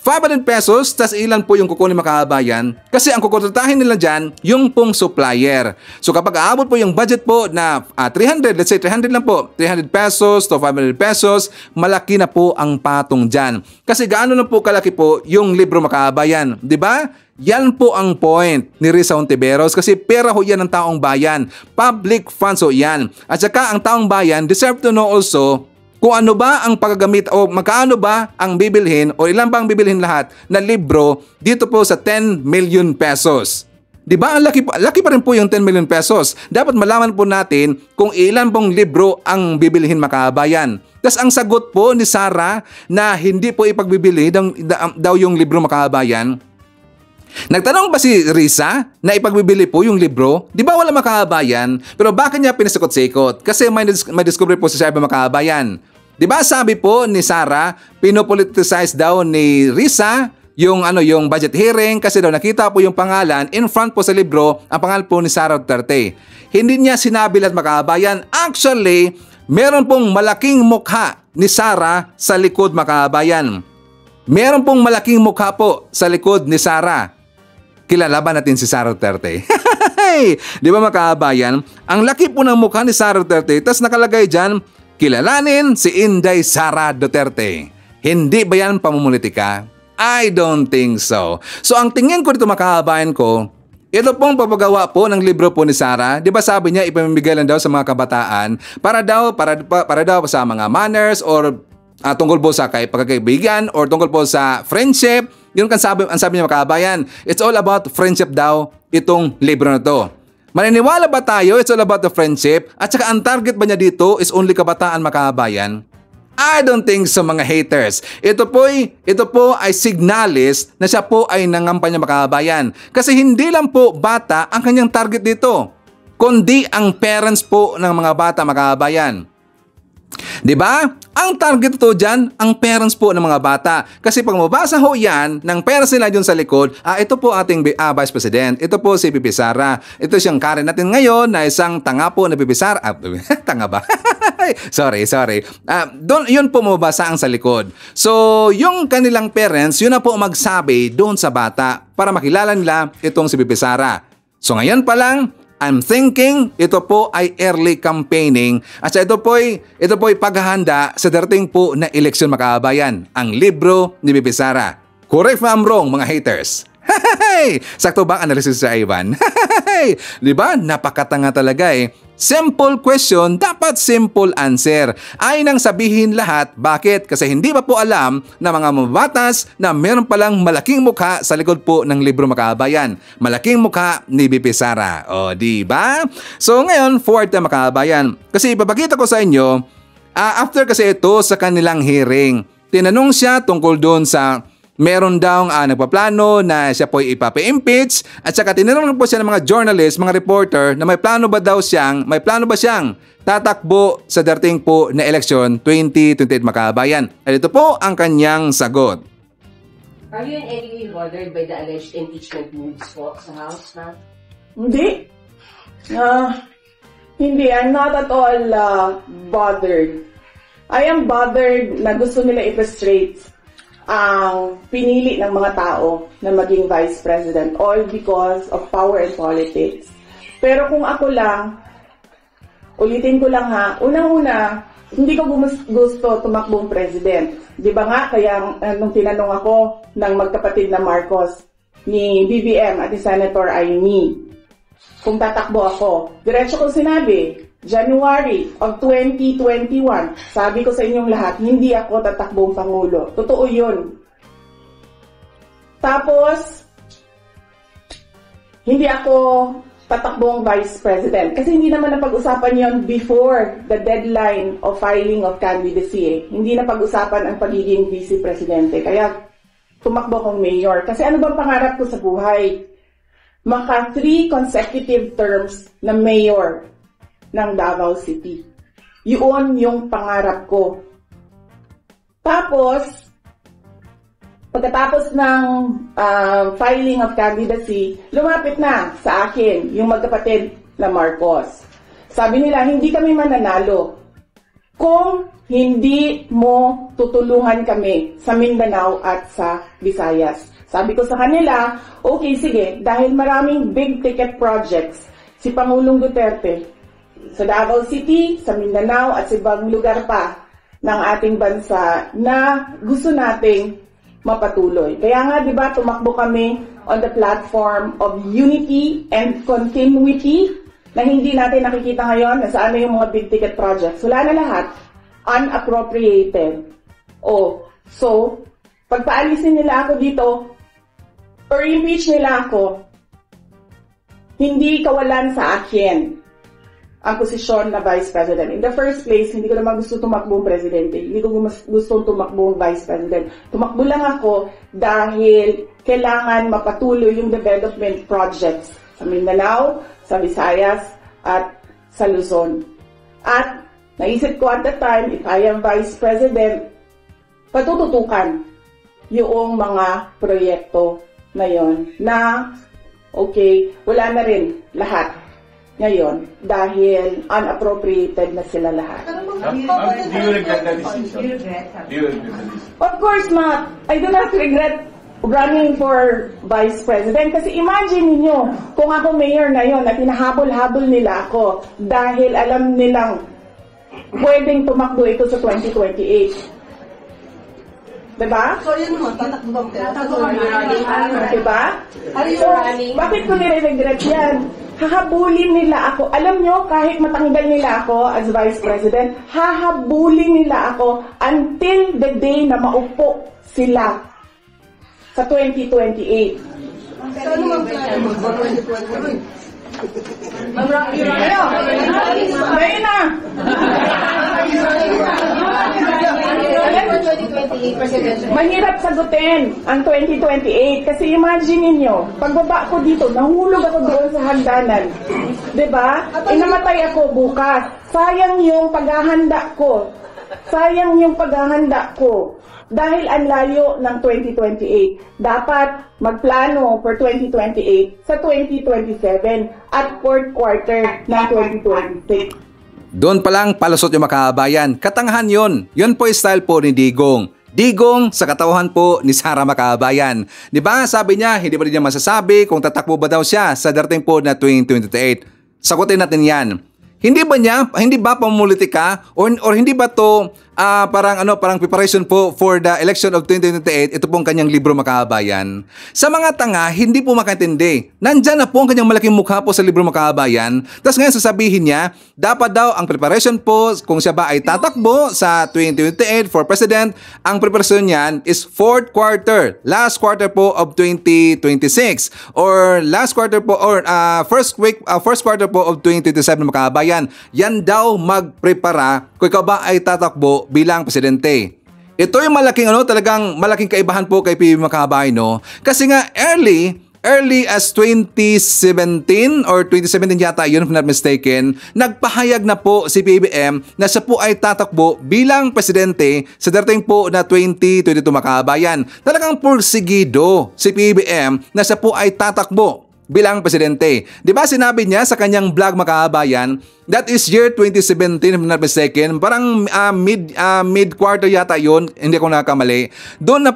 500 pesos, tas ilan po yung kukunin Makabayan? Kasi ang kukontratahin nila dyan, yung pong supplier. So kapag aabot po yung budget po na 300, let's say 300 lang po, 300 pesos to 500 pesos, malaki na po ang patong dyan. Kasi gaano na po kalaki po yung libro Makabayan, di ba? Yan po ang point ni Risa Hontiveros kasi pera ho yan ng taong bayan. Public funds ho yan. At saka ang taong bayan deserve to know also kung ano ba ang paggagamit o magkano ba ang bibilhin o ilan ba ang bibilhin lahat na libro dito po sa 10 million pesos. Di ba? Laki pa rin po yung 10 million pesos. Dapat malaman po natin kung ilan pong libro ang bibilhin Makabayan. Tapos ang sagot po ni Sara na hindi po ipagbibili daw yung libro Makabayan. Nagtanong ba si Risa na ipagbibili po yung libro? Di ba wala Makabayan? Pero bakit niya pinasikot-sikot? Kasi may discovery po sa Makabayan. Di ba sabi po ni Sara, pinopoliticize daw ni Risa yung budget hearing kasi daw nakita po yung pangalan in front po sa libro, ang pangalan po ni Sara Duterte. Hindi niya sinabi lahat Makabayan. Actually, meron pong malaking mukha ni Sara sa likod Makabayan. Meron pong malaking mukha po sa likod ni Sara. Kilala ba natin si Sara Duterte? Di ba Makabayan? Ang laki po ng mukha ni Sara Duterte, tas nakalagay dyan, kilalanin si Inday Sara Duterte. Hindi ba yan pamumulitika? I don't think so. So ang tingin ko dito Makabayan ko, ito pong papagawa po ng libro po ni Sara. Di ba sabi niya ipamimigay lang daw sa mga kabataan para daw sa mga manners or tungkol po sa pagkakaibigan or tungkol po sa friendship. Yun ang sabi niya Makabayan. It's all about friendship daw itong libro na to. Maniniwala ba tayo it's all about the friendship at saka ang target ba niya dito is only kabataan makabayan? I don't think so mga haters. Ito po ay signalis na siya po ay nangampanya makabayan. Kasi hindi lang po bata ang kanyang target dito, kundi ang parents po ng mga bata makabayan. Diba? Ang target ito dyan, ang parents po ng mga bata. Kasi pag mabasa ho yan ng parents nila dyan sa likod, ito po ating Vice President, ito po si Pipi Sara. Ito siyang Karen natin ngayon na isang tanga po na Pipi Sara. Tanga ba? sorry. Yun po mabasa ang sa likod. So, yung kanilang parents, yun na po magsabi doon sa bata para makilala nila itong si Pipi Sara. So, ngayon pa lang, I'm thinking ito po ay early campaigning at ito po ay paghahanda sa darating po na eleksyon makabayan, ang libro ni Pipi Sara. Correct if I'm wrong mga haters. Sakto ba ang analysis sa Ivan? Diba? Napakatanga talaga eh. Simple question, dapat simple answer. Ay nang sabihin lahat, bakit? Kasi hindi pa po alam na mga mabatas na meron palang malaking mukha sa likod po ng libro makabayan. Malaking mukha ni Pipi Sara. O, diba? So ngayon, forward na makabayan. Kasi ipapakita ko sa inyo, after kasi ito sa kanilang hearing, tinanong siya tungkol doon sa meron daw nagpaplano na siya po ipapi-impeach at saka tinanong po siya ng mga journalist, mga reporter na may plano ba siyang tatakbo sa darating po na eleksyon 2028 makabayan. At ito po ang kanyang sagot. Are you in any way bothered by the alleged impeachment moves po sa House, ma'am? Hindi. Hindi. I'm not at all bothered. I am bothered na gusto nila i-frustrate ang pinili ng mga tao na maging vice president all because of power and politics. Pero kung ako lang, ulitin ko lang ha, unang-una, hindi ko gusto tumakbong president. Di ba nga, kaya nung tinanong ako ng magkapatid na Marcos, ni BBM at ni Senator Aimee, kung tatakbo ako, diretso ko sinabi, January of 2021, sabi ko sa inyong lahat, hindi ako tatakbong Pangulo. Totoo yun. Tapos, hindi ako tatakbong Vice President. Kasi hindi naman napag-usapan yon before the deadline of filing of candidacy. Hindi napag-usapan ang pagiging Vice Presidente. Kaya, tumakbo kong mayor. Kasi ano bang pangarap ko sa buhay? Maka 3 consecutive terms na mayor ng Davao City. Yun yung pangarap ko. Tapos, pagkatapos ng filing of candidacy, lumapit na sa akin yung magkapatid na Marcos. Sabi nila, hindi kami mananalo kung hindi mo tutulungan kami sa Mindanao at sa Visayas. Sabi ko sa kanila, okay, sige, dahil maraming big ticket projects si Pangulong Duterte sa Davao City, sa Mindanao at sa ibang lugar pa ng ating bansa na gusto nating mapatuloy. Kaya nga, di ba, tumakbo kami on the platform of unity and continuity na hindi natin nakikita ngayon na saan na yung mga big ticket projects. Wala na lahat. Unappropriated. So, pagpaalisin nila ako dito or impeach nila ako, hindi kawalan sa akin ang posisyon na Vice President. In the first place, hindi ko naman gusto tumakbong Presidente. Hindi ko gusto tumakbong Vice President. Tumakbo lang ako dahil kailangan mapatuloy yung development projects sa Mindanao, sa Visayas, at sa Luzon. At naisip ko at the time, if I am Vice President, patututukan yung mga proyekto na yon na okay, wala na rin lahat ngayon dahil unappropriated na sila lahat. Do you regret that decision? Of course not. I do not regret running for Vice President kasi imagine niyo kung ako mayor ngayon at hinahabol-habol nila ako dahil alam nilang pwedeng tumakbo ito sa 2028. Diba? So, yun mo, tatakbo ka. Diba? Are you So, running? bakit ko nire-regret yan? Hahabulin nila ako. Alam nyo, kahit matanggal nila ako as Vice President, hahabulin nila ako until the day na maupo sila sa 2028. So, ano ang plano mo? Ngayon na! 2028 presidential. Mahirap sagutin ang 2028 kasi imagine ninyo, pagbaba ko dito, nahulog ako doon sa hagdanan. 'Di ba? Namatay ako bukas. Sayang yung paghahanda ko. Sayang yung paghahanda ko. Dahil ang layo ng 2028. Dapat magplano for 2028 sa 2027 at fourth quarter ng 2026. Doon palang palusot yung makabayan. Katangahan yon. Yun po yung style po ni Digong. Digong sa katauhan po ni Sara Makabayan. Di ba sabi niya, hindi pa rin niya masasabi kung tatakbo ba daw siya sa darating po na 2028. Sagutin natin yan. Hindi ba pamumulitika or hindi ba to parang preparation po for the election of 2028, ito pong kanyang libro Makabayan. Sa mga tanga, hindi po makaintindi. Nandyan na po ang kanyang malaking mukha po sa libro Makabayan. Tapos ngayon sasabihin niya, dapat daw ang preparation po kung siya ba ay tatakbo sa 2028 for president, ang preparation niyan is fourth quarter, last quarter po of 2026 or last quarter po or first quarter po of 2027 Makabayan. Yan daw magprepara kung ikaw ba ay tatakbo bilang presidente. Ito yung talagang malaking kaibahan po kay PBBM Makabayan, no? Kasi nga early as 2017 or 2017 yata yun if not mistaken, nagpahayag na po si PBBM na siya po ay tatakbo bilang presidente sa darating po na 2022 Makabayan. Talagang pursigido si PBBM na siya po ay tatakbo bilang presidente. Di ba sinabi niya sa kanyang vlog Makabayan, that is year 2017 if not mistaken, parang mid-quarter yata yun, hindi ako nakakamali. Doon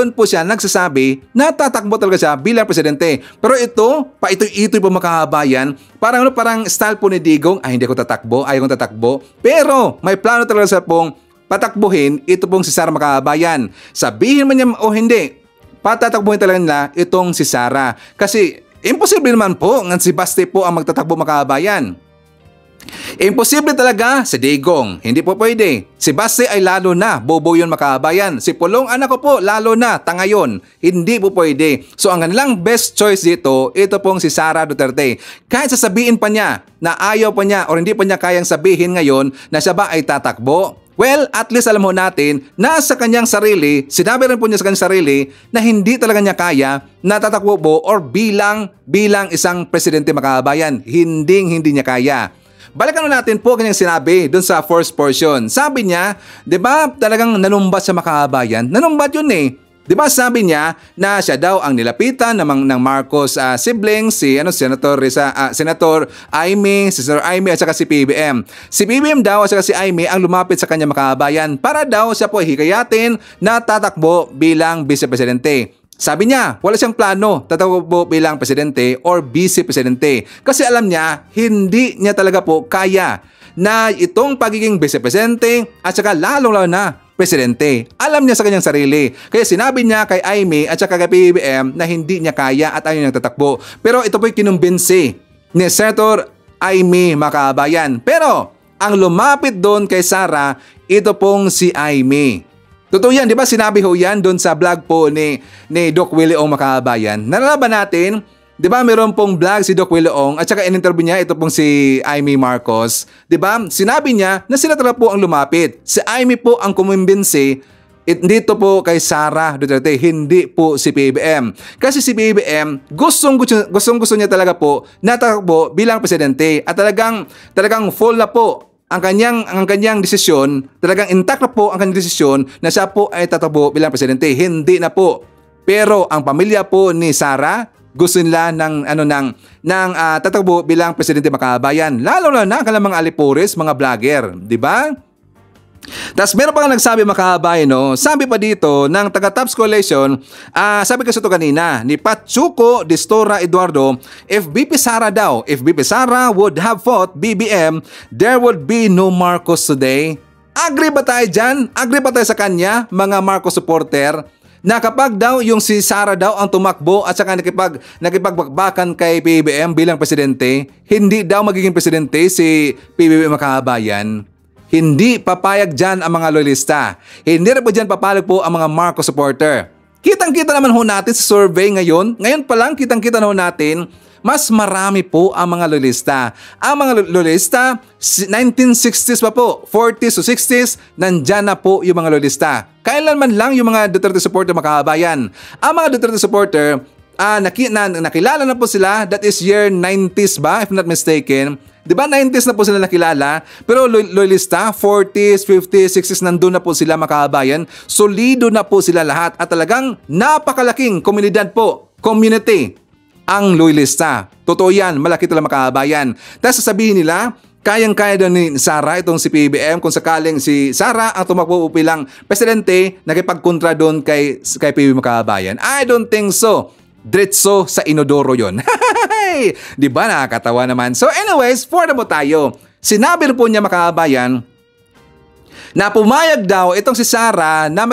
po siya nagsasabi na tatakbo talaga siya bilang presidente. Pero ito, ito'y po Makabayan, parang style po ni Digong, hindi ako tatakbo, ayaw kong tatakbo. Pero may plano talaga siya pong patakbuhin ito pong si Sara Makabayan. Sabihin man niya o hindi, patatakbuhin talaga nila itong si Sara. Kasi imposible naman po nga si Basti po ang magtatakbo Makabayan. Imposible talaga si Digong. Hindi po pwede. Si Basti ay lalo na, bobo yun Makabayan. Si Pulong anak ko po, lalo na, tanga yun. Hindi po pwede. So ang kanilang best choice dito, ito pong si Sara Duterte. Kahit sasabihin pa niya na ayaw pa niya o hindi pa niya kayang sabihin ngayon na siya ba ay tatakbo, well, at least alam mo natin na sa kanyang sarili, sinabi rin po niya sa kanyang sarili na hindi talaga niya kaya na tatakbo po or bilang isang presidente Makabayan. Hindi niya kaya. Balikan natin po kanyang sinabi doon sa first portion. Sabi niya, 'di ba talagang nanumbat sa Makabayan? Nanumbat yun eh. 'Di ba sabi niya na siya daw ang nilapitan ng Marcos siblings, si Senator Aimee, si Senator Aimee at saka si PBBM. Si PBBM daw at saka si Aimee ang lumapit sa kanya Makabayan para daw siya po hikayatin na tatakbo bilang vice-presidente. Sabi niya, wala siyang plano tatakbo bilang presidente or vice-presidente kasi alam niya hindi niya talaga po kaya na itong pagiging vice-presidente at saka lalong-lalo na presidente. Alam niya sa kanyang sarili. Kaya sinabi niya kay Aimee at saka kay PBBM na hindi niya kaya at ayaw niyang tatakbo. Pero ito po'y kinumbinsi ni Senator Aimee Makabayan. Pero ang lumapit doon kay Sara, ito pong si Aimee. Totoo yan, di ba? Sinabi ho yan doon sa vlog po ni Doc Willie Ong Makabayan. Nalalaban natin, di ba meron pong vlog si Doc Willie Ong at saka in-interview niya ito pong si Aimee Marcos. Di ba? Sinabi niya na sila talaga po ang lumapit. Si Aimee po ang kumumbinsi dito po kay Sara Duterte, hindi po si PBBM. Kasi si PBBM, gustong-gusto niya talaga po na tatakbo bilang presidente at talagang full na po ang kanyang desisyon, talagang intact na po ang kanyang desisyon na siya po ay tatakbo bilang presidente. Hindi na po. Pero ang pamilya po ni Sara, gusto nila ng tatakbo bilang presidente Makabayan. Lalo na ang mga alipores, mga vlogger, di ba? Tapos meron pa nga nagsabi Makabayan, no? Sabi pa dito ng taga-Tops Coalition, sabi kasi ito kanina, ni Pachuco Distora Eduardo, if BP Sara would have fought BBM, there would be no Marcos today. Agree ba tayo dyan? Agree ba tayo sa kanya, mga Marcos supporter? Na kapag daw yung si Sara daw ang tumakbo at saka nakipagbakbakan kay PBBM bilang presidente, hindi daw magiging presidente si PBBM Makabayan. Hindi papayag dyan ang mga loyalista. Hindi rin po dyan papayag po ang mga Marcos supporter. Kitang-kita naman ho natin sa survey ngayon. Ngayon pa lang, kitang-kita na ho natin mas marami po ang mga lolista. Ang mga lolista, 1960s pa po, 40s to 60s, nandyan na po yung mga lolista. Kailanman lang yung mga Duterte supporter mga kababayan. Ang mga Duterte supporter, nakilala na po sila, that is year 90s ba, if not mistaken. Di ba 90s na po sila nakilala, pero loyalista, 40s, 50s, 60s, nandun na po sila mga kababayan. Solido na po sila lahat at talagang napakalaking komunidad po, community, ang loyalista. Totoo yan, malaki talaga mga kababayan. Tapos sasabihin nila, kayang-kaya daw ni Sara itong si PBBM kung sakaling si Sara ang tumakbo bilang presidente, nakipagkontra doon kay PBBM mga kababayan. I don't think so. Diretso sa inodoro yon. Di ba nakakatawa naman? So anyways, for mo tayo. Sinabi po niya mga kababayan na pumayag daw itong si Sara na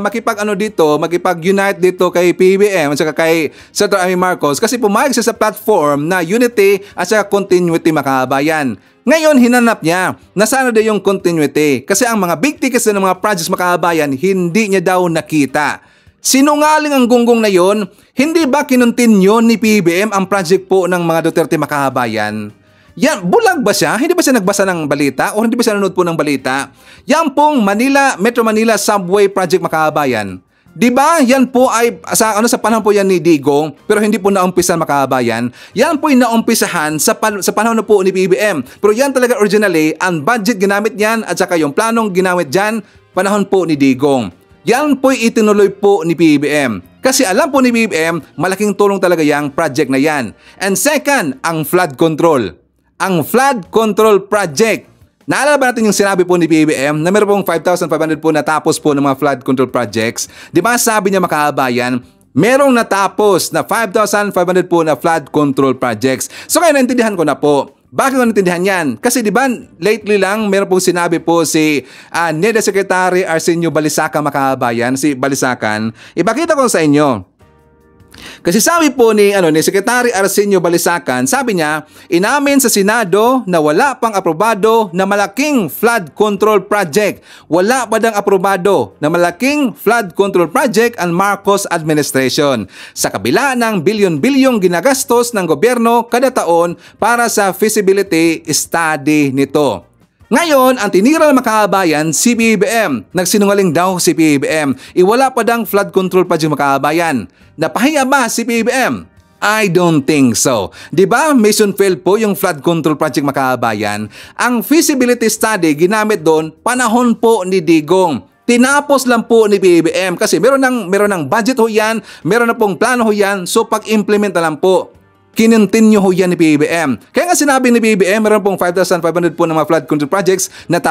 makipag-unite dito kay PBBM at saka kay Senator Amy Marcos kasi pumayag siya sa platform na unity at saka continuity mga kababayan. Ngayon, hinanap niya na sana daw yung continuity kasi ang mga big tickets ng mga projects mga kababayan hindi niya daw nakita. Sinungaling ang gunggong na yon, hindi ba kinontinue ni PBBM ang project po ng mga Duterte mga kababayan? Yan, bulag ba siya? Hindi ba siya nagbasa ng balita? O hindi ba siya nanonood po ng balita? Yan pong Metro Manila Subway Project mga kababayan. Di ba? Yan po ay sa panahon po yan ni Digong, pero hindi po naumpisan mga kababayan. Yan po ay naumpisahan sa panahon na po ni PBBM. Pero yan talaga originally, ang budget ginamit yan at saka yung planong ginamit dyan, panahon po ni Digong. Yan po ay itinuloy po ni PBBM. Kasi alam po ni PBBM, malaking tulong talaga yung project na yan. And second, ang flood control. Ang flood control project. Naalala ba natin yung sinabi po ni PBBM na meron pong 5,500 po natapos po ng mga flood control projects? Di ba sabi niya mga kababayan, merong natapos na 5,500 po na flood control projects. So kaya naintindihan ko na po. Bakit ko naintindihan yan? Kasi di ba lately lang meron pong sinabi po si NEDA Secretary Arsenio Balisacan mga kababayan, si Balisacan. Ipakita ko sa inyo. Kasi sabi po ni Secretary Arsenio Balisacan, sabi niya, inamin sa Senado na wala pang aprobado na malaking flood control project. Wala pa dang aprobado na malaking flood control project ang Marcos administration. Sa kabila ng bilyon-bilyong ginagastos ng gobyerno kada taon para sa feasibility study nito. Ngayon, ang tinira ng mga kababayan, si PBBM. Nagsinungaling daw si PBBM. Iwala pa dang flood control project mga kababayan. Napahiya ba si PBBM? I don't think so. Diba, mission failed po yung flood control project mga kababayan. Ang feasibility study ginamit doon, panahon po ni Digong. Tinapos lang po ni PBBM kasi meron ng budget ho yan, meron na pong plano ho yan, so pag-implement na lang po. Kinontinue ho yan ni PBBM. Kaya nga sinabi ni PBBM, meron pong 5,500 po ng mga flood control projects na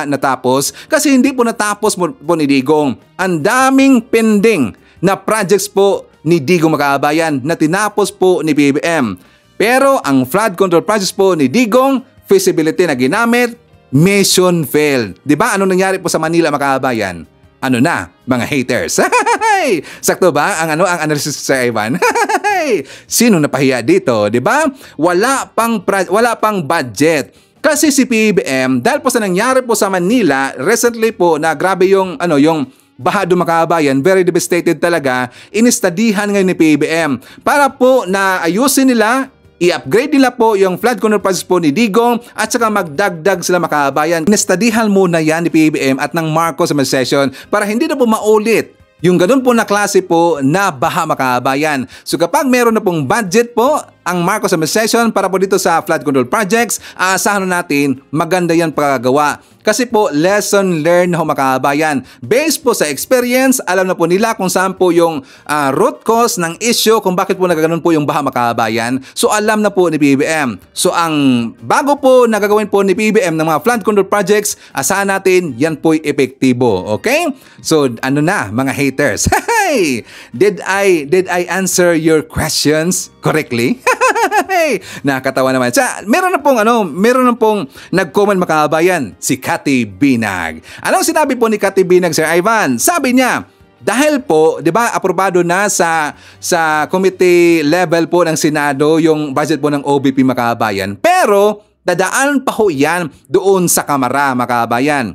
natapos kasi hindi po natapos po ni Digong. Ang daming pending na projects po ni Digong mga kababayan na tinapos po ni PBBM. Pero ang flood control projects po ni Digong, feasibility na ginamit, mission failed. Diba? Ano nangyari po sa Manila mga kababayan? Ano na, mga haters? Sakto ba ang analysis sa Ivan? Sino napahiya dito, 'di ba? Wala pang budget. Kasi si PBBM, dahil po sa nangyari po sa Manila, recently po na grabe yung baha doon mga kababayan, very devastated talaga, inistadihan ngayon ni PBBM para po na ayusin nila, i-upgrade nila po yung flood control projects po ni Digong at saka magdagdag sila mga kababayan. Inistadihan muna yan ni PBBM at ng Marcos administration para hindi na po maulit yung ganun po na klase po na baha mga kababayan. So kapag meron na pong budget po ang Marcos administration para po dito sa flood control projects, aasahan natin maganda yan pagkagawa. Kasi po, lesson learned ho mga kababayan. Based po sa experience, alam na po nila kung saan po yung root cause ng issue, kung bakit po nagaganon po yung baha mga kababayan. So alam na po ni PBBM. So ang bago po nagagawin po ni PBBM ng mga flood control projects, asahan natin yan po'y epektibo. Okay? So ano na mga haters? Did I answer your questions correctly? Nakakatawa naman. Meron na pong nag-comment mga kababayan, si Cathy Binag. Anong sinabi po ni Cathy Binag, Sir Ivan? Sabi niya, dahil po, 'di ba, aprobado na sa committee level po ng Senado yung budget po ng OBP mga kababayan. Pero dadaan pa ho 'yan doon sa Kamara mga kababayan.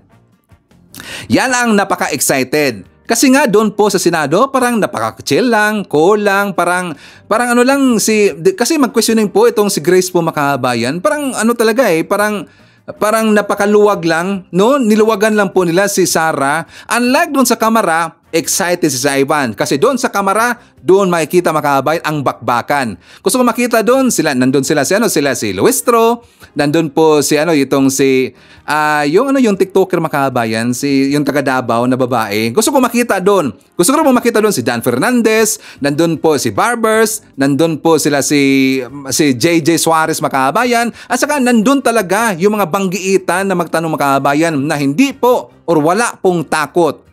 Yan ang napaka-excited. Kasi nga doon po sa Senado, parang napaka-chill lang, cool lang, parang ano lang kasi mag-questioning po itong si Grace po Makabayan, parang ano talaga parang napakaluwag lang, no? Niluwagan lang po nila si Sara. Unlike doon sa Kamara, excited si Ivan. Kasi doon sa Kamara, doon makikita Makabayan ang bakbakan. Gusto ko makita doon, nandun sila si Luistro, nandun po si yung TikToker Makabayan, yung taga Davao na babae. Gusto ko makita doon. Gusto ko makita doon si Dan Fernandez, nandun po si Barbers, nandun po sila si JJ Suarez Makabayan, at saka nandun talaga yung mga banggiitan na magtanong Makabayan na hindi po or wala pong takot.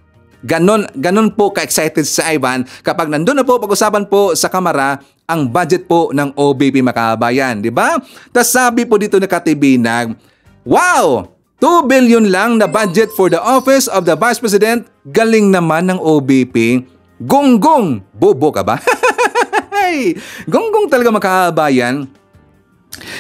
Ganon po ka-excited si Ivan kapag nandun na po pag-usapan po sa Kamara ang budget po ng OBP Makabayan, di ba? Tas sabi po dito na Katibinag, wow! 2 billion lang na budget for the Office of the Vice President. Galing naman ng OBP. Gonggong! Bobo ka ba? Gonggong talaga Makabayan.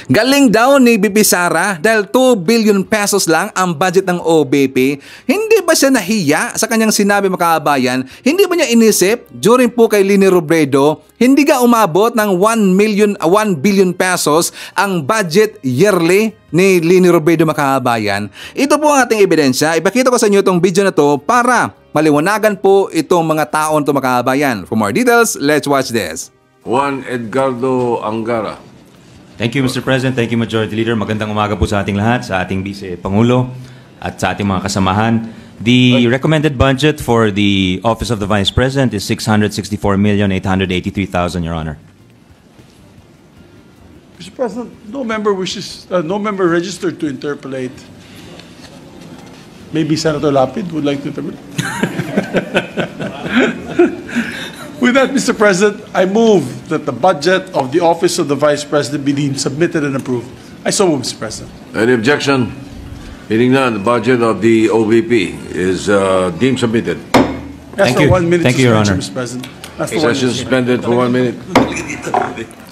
Galing daw ni BP Sara dahil 2 billion pesos lang ang budget ng OBP. Hindi ba siya nahiya sa kanyang sinabi Makabayan? Hindi ba niya inisip during po kay Lini Robredo, hindi ka umabot ng 1 billion pesos ang budget yearly ni Lini Robredo Makabayan? Ito po ang ating ebidensya. Ipakita ko sa inyo itong video na to para maliwanagan po itong mga taon to Makabayan. For more details, let's watch this. Juan Edgardo Angara. Thank you, Mr. President. Thank you, Majority Leader. Magandang umaga po sa ating lahat, sa ating Vice Pangulo at sa ating mga kasamahan. The recommended budget for the Office of the Vice President is 664,883,000, Your Honor. Mr. President, no member registered to interpolate. Maybe Senator Lapid would like to interpolate. With that, Mr. President, I move that the budget of the Office of the Vice President be deemed submitted and approved. I so move, Mr. President. Any objection? Hearing none, the budget of the OVP is deemed submitted. That's Thank you. 1 minute Thank you, Your suspension, Honor. Mr. President. That's for 1 Session minute. suspended for 1 minute.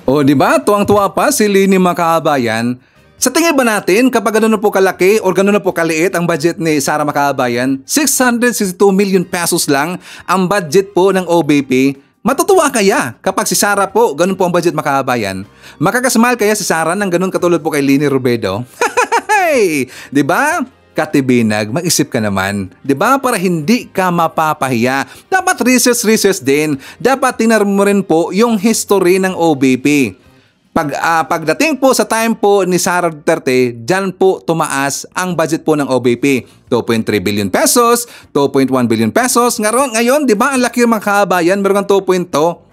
O di ba? Tuwang-tuwa pa si Lini Makabayan. Sa tingin ba natin kapag gano'n na po kalaki o gano'n na po kaliit ang budget ni Sara Makabayan, 662 million pesos lang ang budget po ng OBP, matutuwa kaya kapag si Sara po gano'n po ang budget Makabayan? Makakasmile kaya si Sara ng gano'n katulad po kay Lini Robredo? Di ba? Katibinag, mag-isip ka naman. 'Di ba? Para hindi ka mapapahiya. Dapat research din. Dapat tingnan mo rin po yung history ng OBP. Pagdating po sa time po ni Sara Duterte, dyan po tumaas ang budget po ng OBP. 2.3 billion pesos, 2.1 billion pesos. Ngayon, di ba ang laki mga kabayan, meron kang 2.2.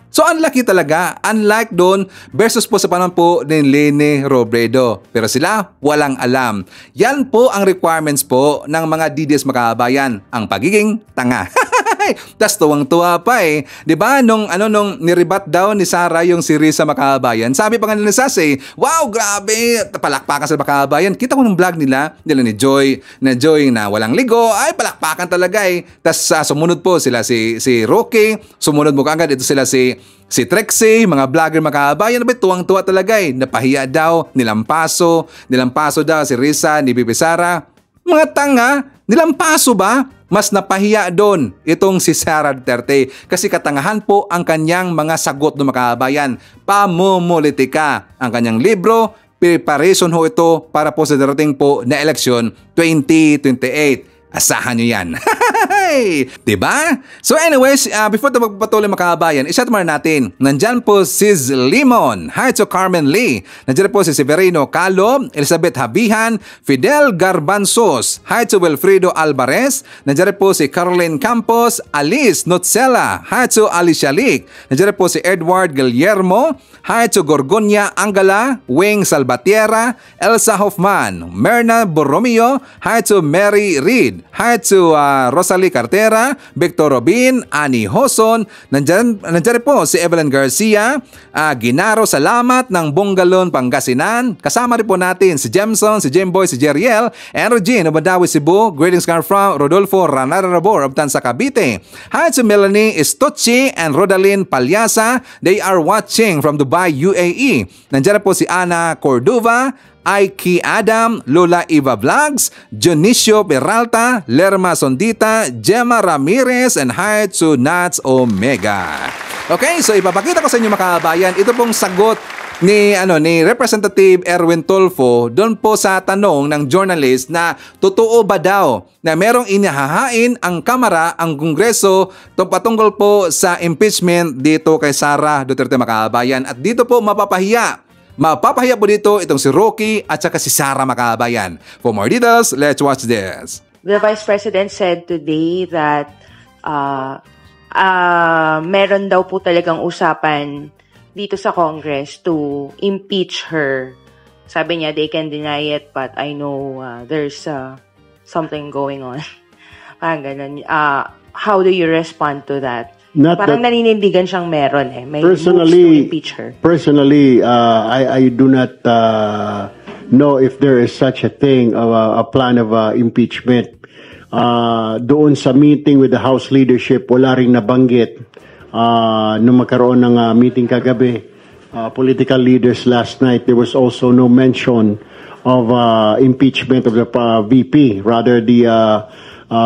So ang laki talaga, unlike doon versus po sa panahon po ni Lini Robredo. Pero sila walang alam. Yan po ang requirements po ng mga DDS makabayan, ang pagiging tanga. Tas tuwang-tuwa pa eh. 'Di ba nung nirebat daw ni Sara yung si Risa Makabayan. Sabi pa nga nila wow, grabe, palakpakan sa Makabayan. Kita ko ng vlog nila ni Joy na walang ligo, ay palakpakan talaga eh. Tas sumunod po sila si Rocky, sumunod mo kaagad ito sila si Trexie, mga vlogger Makabayan, tuwang-tuwa talaga eh. Napahiya daw, nilampaso daw si Risa ni Bibi Sara. Mga tanga, nilampaso ba? Mas napahiya doon itong si Sara Duterte kasi katangahan po ang kanyang mga sagot ng Makabayan. Pamumulitika. Ang kanyang libro, preparation ho ito para po sa darating po na eleksyon 2028. Asahan nyo yan. Diba? So anyways, before tayo magpatuloy Makabayan, isat mo natin. Nandyan po si Limon. Hi to Carmen Lee. Nandyan po si Severino Calo, Elizabeth Habihan, Fidel Garbanzos. Hi to Wilfredo Alvarez. Nandyan po si Caroline Campos, Alice Notzela. Hi to Alicia Lick. Nandyan po si Edward Guillermo. Hi to Gorgonia Angala, Wing Salvatierra, Elsa Hoffman, Merna Borromeo. Hi to Mary Reed. Hi to Rosalie Cartera, Victor Robin, Ani Hoson. Nandyan po si Evelyn Garcia, Ginaro Salamat ng Bungalon, Pangasinan. Kasama rin po natin si Jemson, si Jemboy, si Jeriel, and Regine of Badawi, Cebu. Greetings from Rodolfo Ranarabor of Tansa, Cavite. Hi to Melanie Estochi and Rodalyn Palyasa. They are watching from Dubai, UAE. Nandyan po si Ana Cordova, Aiki Adam, Lola Eva Vlogs, Dionisio Peralta, Lerma Sondita, Gemma Ramirez, and Haitsu Nats Omega. Okay, so ipapakita ko sa inyo mga kabayan, ito pong sagot ni Representative Erwin Tulfo doon po sa tanong ng journalist na totoo ba daw na merong inihahain ang Kamara, ang Kongreso patungkol po sa impeachment dito kay Sara Duterte mga kabayan. At dito po mapapahiya po dito itong si Rocky at saka si Sara mga kabayan. For more details, let's watch this. The Vice President said today that meron daw po talagang usapan dito sa Congress to impeach her. Sabi niya, they can deny it, but I know there's something going on. Parang ganun. How do you respond to that? Parang naninindigan siyang meron eh. May moves to impeach her. Personally, I do not know if there is such a thing, a plan of impeachment. Doon sa meeting with the House leadership, wala ring nabanggit. Nung magkaroon ng meeting kagabi, political leaders last night, there was also no mention of impeachment of the VP. Rather, the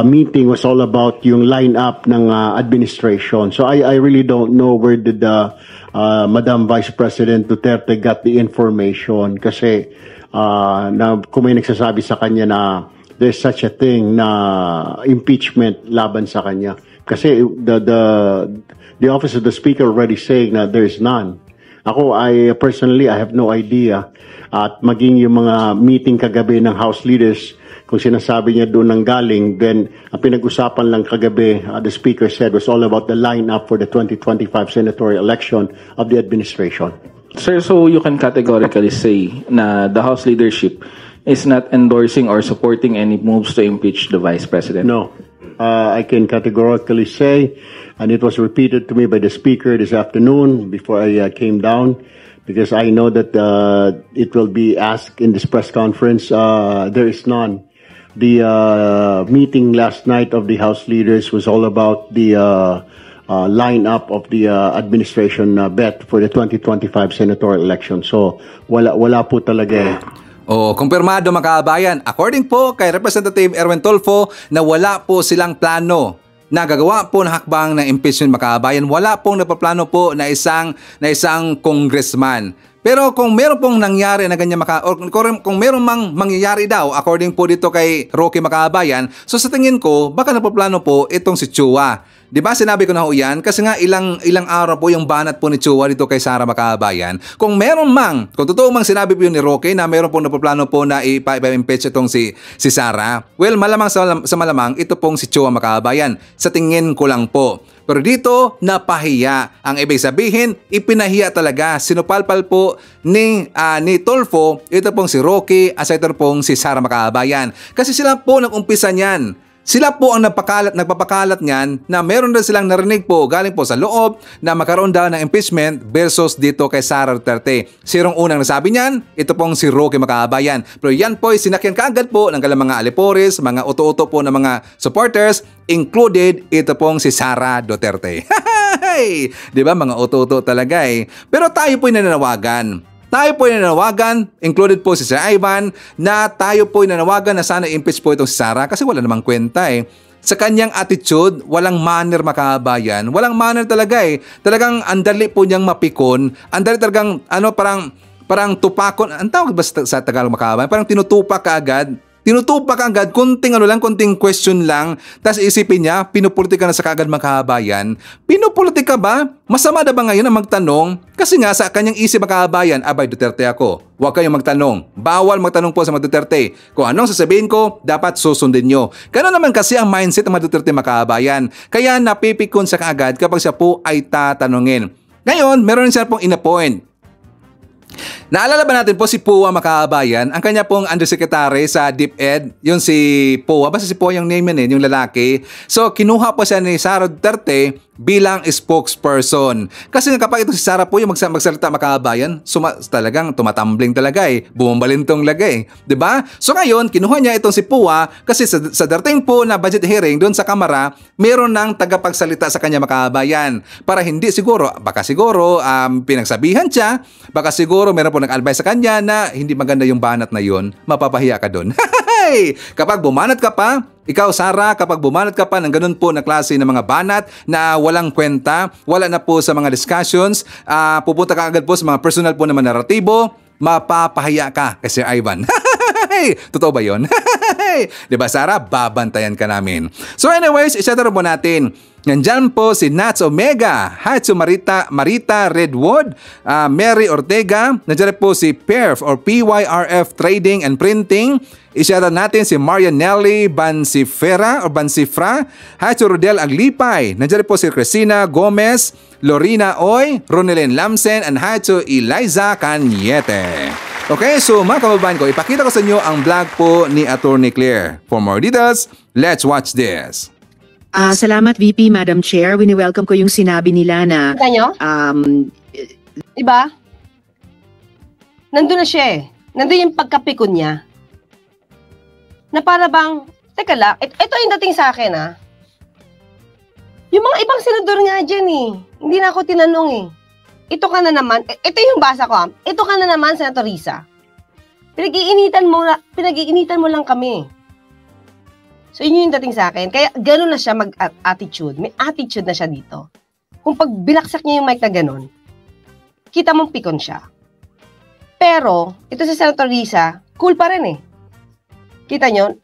meeting was all about yung line-up ng administration. So I really don't know where did Madam Vice President Duterte got the information kasi kung may nagsasabi sa kanya na there's such a thing na impeachment laban sa kanya. Kasi the office of the speaker already saying na there's none. Ako, personally, I have no idea. At maging yung mga meeting kagabi ng House leaders, kung sinasabi niya doon ng galing, then ang pinag-usapan lang kagabi, the speaker said, was all about the lineup for the 2025 senatorial election of the administration. Sir, so you can categorically say na the House leadership is not endorsing or supporting any moves to impeach the Vice President? No. I can categorically say, and it was repeated to me by the speaker this afternoon before I came down, because I know that it will be asked in this press conference, there is none. The meeting last night of the House leaders was all about the lineup of the administration bet for the 2025 senatorial election. So, wala po talaga eh. Kumpirmado mga kabayan, according po kay Representative Erwin Tulfo na wala po silang plano na gagawa po ng hakbang ng impeachment mga kabayan. Wala pong napaplano po na isang congressman. Pero kung meron pong nangyari na ganyan kung meron mang mangyayari daw according po dito kay Rocky Makabayan, so sa tingin ko baka napaplano po itong si Chua. Di ba sinabi ko na ho yan? Kasi nga ilang araw po yung banat po ni Chua dito kay Sara Makabayan. Kung kung totoo mang sinabi po yun ni Roque na meron pong napaplano po na ipa-impeach itong si Sara, well, malamang sa malamang ito pong si Chua Makabayan. Sa tingin ko lang po. Pero dito, napahiya. Ang ibig sabihin, ipinahiya talaga. Sinupalpal po ni Tulfo, ito pong si Roque, at ito pong si Sara Makabayan. Kasi sila po nag-umpisa niyan. Sila po ang nagpapakalat niyan na meron na silang narinig po galing po sa loob na magkaroon daw ng impeachment versus dito kay Sara Duterte. Sirong unang nasabi niyan, ito pong si Roque Makabayan. Pero yan po ay sinakyan kaagad po ng mga alipores, mga uto-uto po ng mga supporters, included ito pong si Sara Duterte. Di ba mga uto-uto talaga eh. Pero tayo po ay nananawagan. Included po si Sir Ivan, na tayo po nanawagan na sana impeach po itong si Sara kasi wala namang kwenta eh. Sa kanyang attitude, walang manner makabayan. Walang manner talaga eh. Talagang andali po niyang mapikon. Andali talagang parang tupakon. Ang tawag ba sa Tagalog makabayan? Parang tinutupak ka agad. Konting question lang, tas isipin niya, pinupolitika na sa kaagad mga kabayan. Pinupolitika ba? Masama na ba ngayon ang magtanong? Kasi nga sa kanyang isip mga kabayan, abay Duterte ako. Huwag kayong magtanong. Bawal magtanong po sa mga Duterte. Kung anong sasabihin ko, dapat susundin nyo. Ganoon naman kasi ang mindset ng mga Duterte mga kabayan. Kaya napipikon sa kaagad kapag siya po ay tatanungin. Ngayon, meron siya pong in-appoint. Naalala ba natin po si Pua Makabayan, ang kanya pong undersecretary sa DepEd, yung si Pua, basta si Pua yung name yun yung lalaki. So kinuha po siya ni Sara Duterte bilang spokesperson. Kasi kapag ito si Sara po yung magsalita makabayan, talagang tumatumbling talaga bumambalintong lagay. 'Di ba? So ngayon, kinuha niya itong si Pua kasi sa dating po na budget hearing doon sa Kamara, meron ng tagapagsalita sa kanya makabayan para hindi siguro, baka siguro pinagsabihan siya, baka siguro meron po nag-advise sa kanya na hindi maganda yung banat na yun, mapapahiya ka doon. Kapag bumanat ka pa, ikaw Sara, kapag bumanat ka pa ng ganun po na klase ng mga banat na walang kwenta, wala na po sa mga discussions, pupunta ka agad po sa mga personal po na naratibo, mapapahiya ka kay Sir Ivan. Totoo ba yun? Diba Sara? Babantayan ka namin. So anyways, isettle po natin. Nandyan po si Nats Omega, Hatsu Marita Redwood, Mary Ortega, nandyan po si PERF or PYRF Trading and Printing. Isettle natin si Marianelli Bansifra, Hatsu Rodel Aglipay, nandyan po si Cristina Gomez, Lorina Oy, Ronelyn Lamsen, and Hatsu Eliza Caniete. Okay, so mga kababayan ko, ipakita ko sa inyo ang vlog po ni Attorney Claire. For more details, let's watch this. Salamat VP, Madam Chair. Wini-welcome ko yung sinabi nila na diba? Nandun na siya Nandun yung pagkapikon niya. Na para bang, teka lang, ito yung dating sa akin Yung mga ibang senador nga dyan hindi na ako tinanong Ito ka na naman, ito yung basa ko ito ka na naman, Senator Risa. Pinag-iinitan mo lang kami. So, yun yung dating sa akin. Kaya, gano'n na siya mag-attitude. May attitude na siya dito. Kung pag binaksak niya yung mic na gano'n, kita mong pikon siya. Pero, ito si Senator Risa, cool pa rin Kita nyo?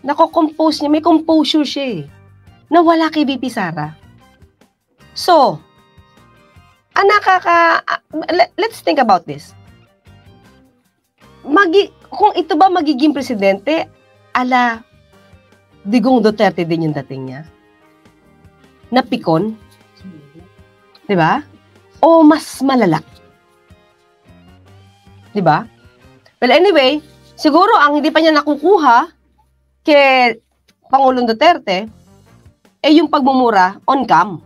Nako-compose niya. May composure siya na wala kay VP Sara. So, let's think about this. Kung ito ba magiging presidente, ala Digong Duterte din yung dating niya? Napikon? Diba? O mas malala? Diba? Well, anyway, siguro ang hindi pa niya nakukuha kay Pangulong Duterte yung pagmumura on cam.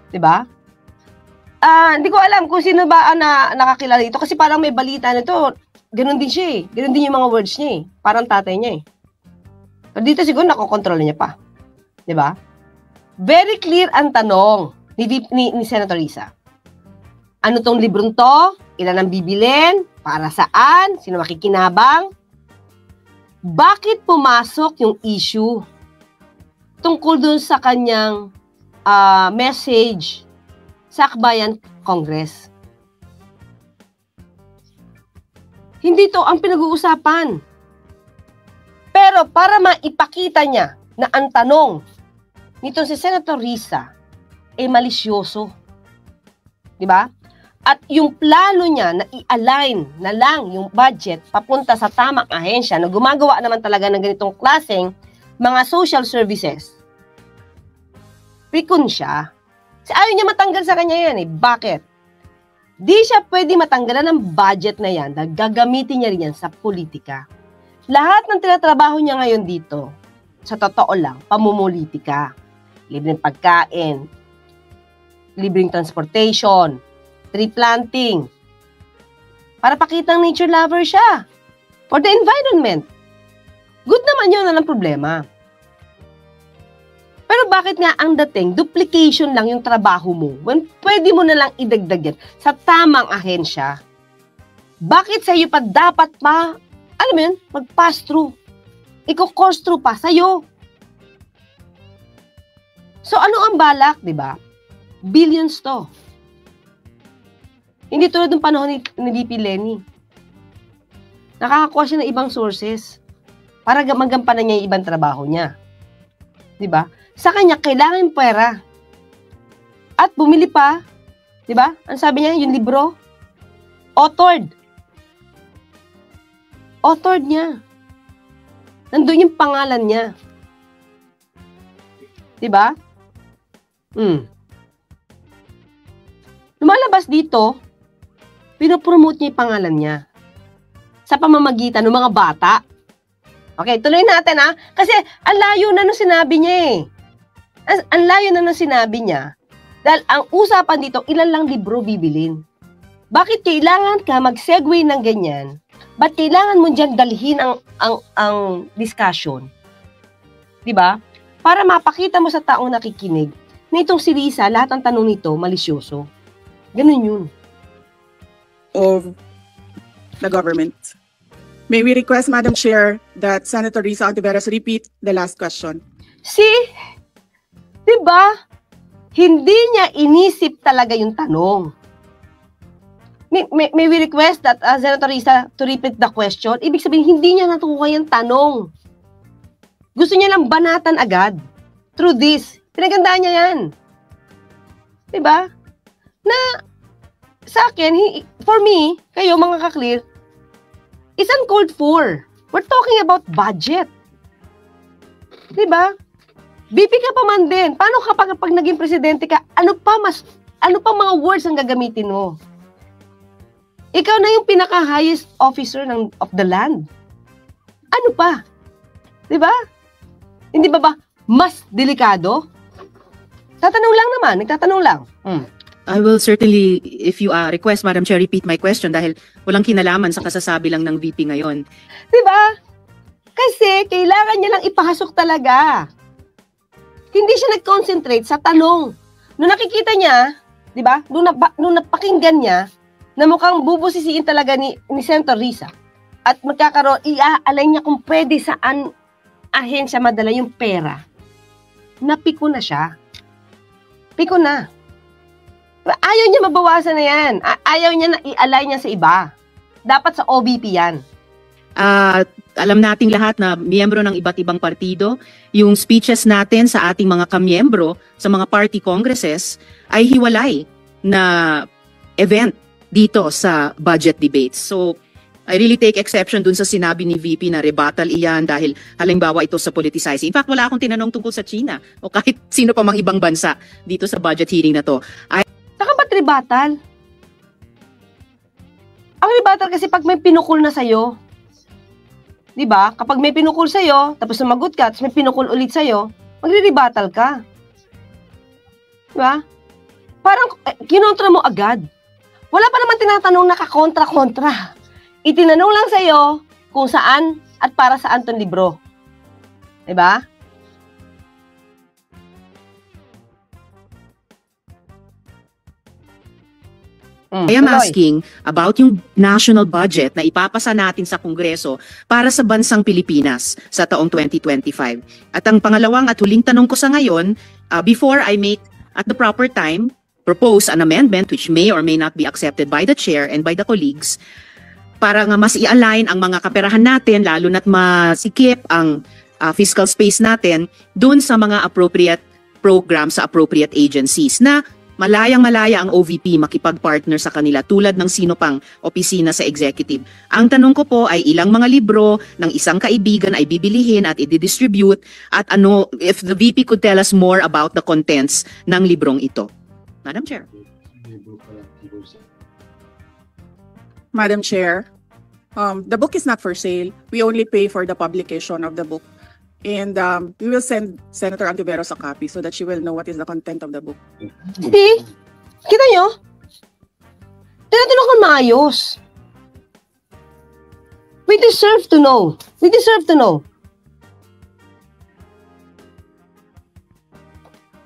Diba? Hindi ko alam kung sino ba nakakilala ito kasi parang may balita nito. Ganon din siya Ganon din yung mga words niya Parang tatay niya Pero dito siguro nakokontrol niya pa. Diba? Very clear ang tanong ni Senator Risa. Ano tong librong to? Ilan ang bibilin? Para saan? Sino makikinabang? Bakit pumasok yung issue tungkol dun sa kanyang message sa Akbayan Congress? Hindi to ang pinag-uusapan. Pero para maipakita niya na ang tanong nito si Senator Risa malisyoso. Diba? At yung plano niya na i-align na lang yung budget papunta sa tamang ahensya na gumagawa naman talaga ng ganitong klaseng mga social services. Pikon siya. Kasi ayaw niya matanggal sa kanya yan Bakit? Di siya pwede matanggalan ng budget na yan dahil gagamitin niya rin yan sa politika. Lahat ng tinatrabaho niya ngayon dito, sa totoo lang, pamumulitika. Libreng pagkain, libreng transportation, tree planting. Para pakitang nature lover siya. For the environment. Good naman yun, walang problema. Pero bakit nga ang dating, duplication lang yung trabaho mo when pwede mo na lang idagdag yan sa tamang ahensya? Bakit sa iyo pa dapat pa, alam mo yun, mag-pass through? Iko-course through pa sa'yo. So ano ang balak, di ba? Billions to. Hindi tulad ng panahon ni VP Lenny. Nakakakuha siya ng ibang sources para magampanan niya yung ibang trabaho niya. Di ba? Sa kanya, kailangan yung pera. At bumili pa, di ba? Ang sabi niya, yung libro, authored. Authored niya. Nandun yung pangalan niya. Di ba? Lumalabas dito, pinopromote niya yung pangalan niya. Sa pamamagitan ng mga bata. Okay, tuloy natin Kasi ang layo na nung sinabi niya Ang layo na ng sinabi niya, dahil ang usapan dito, ilan lang libro bibilin. Bakit kailangan ka mag-segue ng ganyan? Ba't kailangan mo dyan dalhin ang discussion? Diba? Para mapakita mo sa taong nakikinig na itong si Risa, lahat ng tanong nito, malisyoso. Ganun yun. Of the government. May we request, Madam Chair, that Senator Risa Ontiveros repeat the last question. Diba? Hindi niya inisip talaga yung tanong. May we request that Senator Risa to repeat the question? Ibig sabihin, hindi niya natukuha yung tanong. Gusto niya lang banatan agad. Through this. Pinagandaan niya yan. Diba? Na, sa akin, for me, kayo mga ka-clear, it's uncalled for. We're talking about budget. Diba? BP ka pa man din. Paano kapag naging presidente ka, ano pa mga words ang gagamitin mo? Ikaw na yung pinaka-highest officer of the land. Ano pa? Diba? Hindi ba mas delikado? Tatanong lang naman, nagtatanong lang. I will certainly, if you request, Madam Chair, repeat my question dahil walang kinalaman sa kasasabi lang ng VP ngayon. Diba? Kasi kailangan niya lang ipahasok talaga. Hindi siya nag-concentrate sa tanong. Nung nakikita niya, diba? Nung napakinggan niya, na mukhang bubusisiin talaga ni Senator Risa at magkakaroon, iaalay niya kung pwede saan ahensya madala yung pera. Napiko na siya. Piko na. Ayaw niya mabawasan na yan. Ayaw niya na ialay niya sa iba. Dapat sa OBP yan. Alam nating lahat na miyembro ng iba't ibang partido, yung speeches natin sa ating mga kamiyembro sa mga party congresses ay hiwalay na event dito sa budget debates. So, I really take exception dun sa sinabi ni VP na rebuttal iyan dahil halimbawa ito sa politicizing. In fact, wala akong tinanong tungkol sa China o kahit sino pa mang ibang bansa dito sa budget hearing na to. Saka ba't rebuttal? Ang rebuttal kasi pag may pinukul na sa'yo, diba? Kapag may pinukul sa'yo, tapos sumagot ka, tapos may pinukul ulit sa'yo, magre-rebuttal ka. Diba? Parang kinontra mo agad. Wala pa naman tinatanong nakakontra-kontra. Itinanong lang sa'yo kung saan at para saan tong libro. Diba? I am asking about yung national budget na ipapasa natin sa Kongreso para sa bansang Pilipinas sa taong 2025. At ang pangalawang at huling tanong ko sa ngayon, before I make at the proper time, propose an amendment which may or may not be accepted by the chair and by the colleagues para nga mas i-align ang mga kaperahan natin, lalo na't masikip ang fiscal space natin dun sa mga appropriate programs sa appropriate agencies na malayang-malaya ang OVP makipag-partner sa kanila tulad ng sino pang opisina sa executive. Ang tanong ko po ay ilang mga libro ng isang kaibigan ay bibilihin at i-distribute at ano, if the VP could tell us more about the contents ng librong ito. Madam Chair. Madam Chair, the book is not for sale. We only pay for the publication of the book. And we will send Senator Ontiveros a copy so that she will know what is the content of the book. See? Kita nyo? Tinatanong ko maayos. We deserve to know. We deserve to know.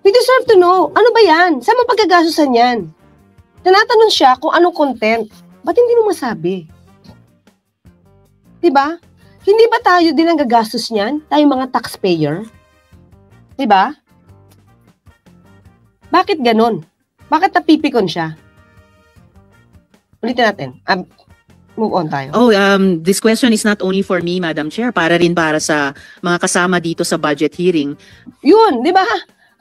We deserve to know. Ano ba yan? Saan mo pagkagasusan yan? Tinatanong siya kung anong content. Ba't hindi mo masabi? Diba? Hindi ba tayo din ang gagastos niyan? Tayo mga taxpayer? Diba? Bakit ganon? Bakit napipikon siya? Ulitin natin. Move on tayo. This question is not only for me, Madam Chair, para rin para sa mga kasama dito sa budget hearing. Yun, di ba?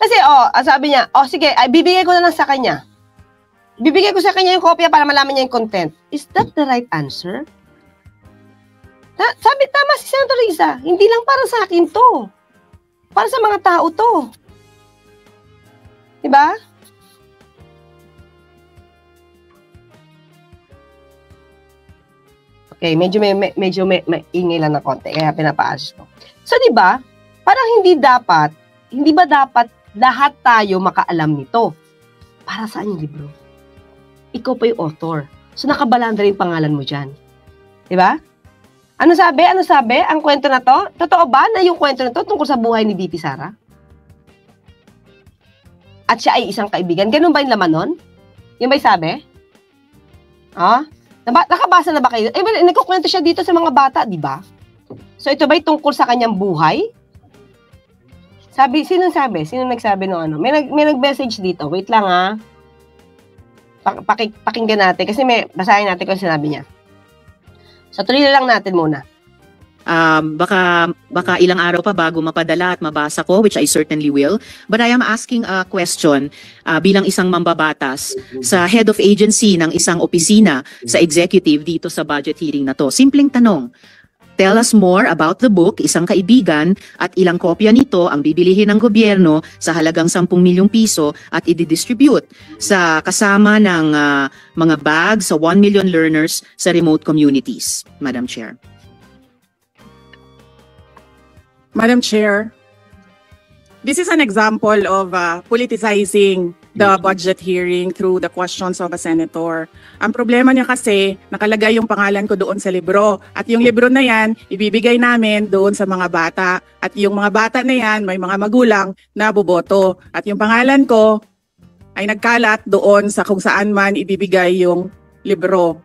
Kasi, sabi niya, sige, bibigay ko na lang sa kanya. Bibigay ko sa kanya yung kopya para malaman niya yung content. Is that the right answer? Sabi, tama si Senator Risa. Hindi lang para sa akin to. Para sa mga tao to. Diba? Okay, medyo may ingay lang na konti, kaya pinapaayos ko. So, diba, parang hindi ba dapat lahat tayo makaalam nito. Para saan yung libro? Ikaw pa yung author. So nakabalandra yung pangalan mo dyan. Diba? Ano sabi? Ano sabi? Ang kwento na to? Totoo ba na yung kwento na to tungkol sa buhay ni VP Sara? At siya ay isang kaibigan. Ganun ba yung laman nun? Yung ba yung sabi? Ah? Nakabasa na ba kayo? Nagkukwento siya dito sa mga bata, di ba? So ito ba'y tungkol sa kanyang buhay? Sabi, sino nagsabi? Sino nagsabi no ano? May nag-message dito. Wait lang ha. Pakinggan natin kasi basahin natin kung sinabi niya. So tuloy na lang natin muna. Baka ilang araw pa bago mapadala at mabasa ko, which I certainly will. But I am asking a question bilang isang mambabatas sa head of agency ng isang opisina sa executive dito sa budget hearing na to. Simpleng tanong. Tell us more about the book, Isang Kaibigan, at ilang kopya nito ang bibilihin ng gobyerno sa halagang 10 milyong piso at i-distribute sa kasama ng mga bag sa 1 million learners sa remote communities. Madam Chair. Madam Chair, this is an example of politicizing the budget hearing through the questions of a senator. Ang problema niya kasi, nakalagay yung pangalan ko doon sa libro. At yung libro na yan, ibibigay namin doon sa mga bata. At yung mga bata na yan, may mga magulang na boboto. At yung pangalan ko ay nagkalat doon sa kung saan man ibibigay yung libro.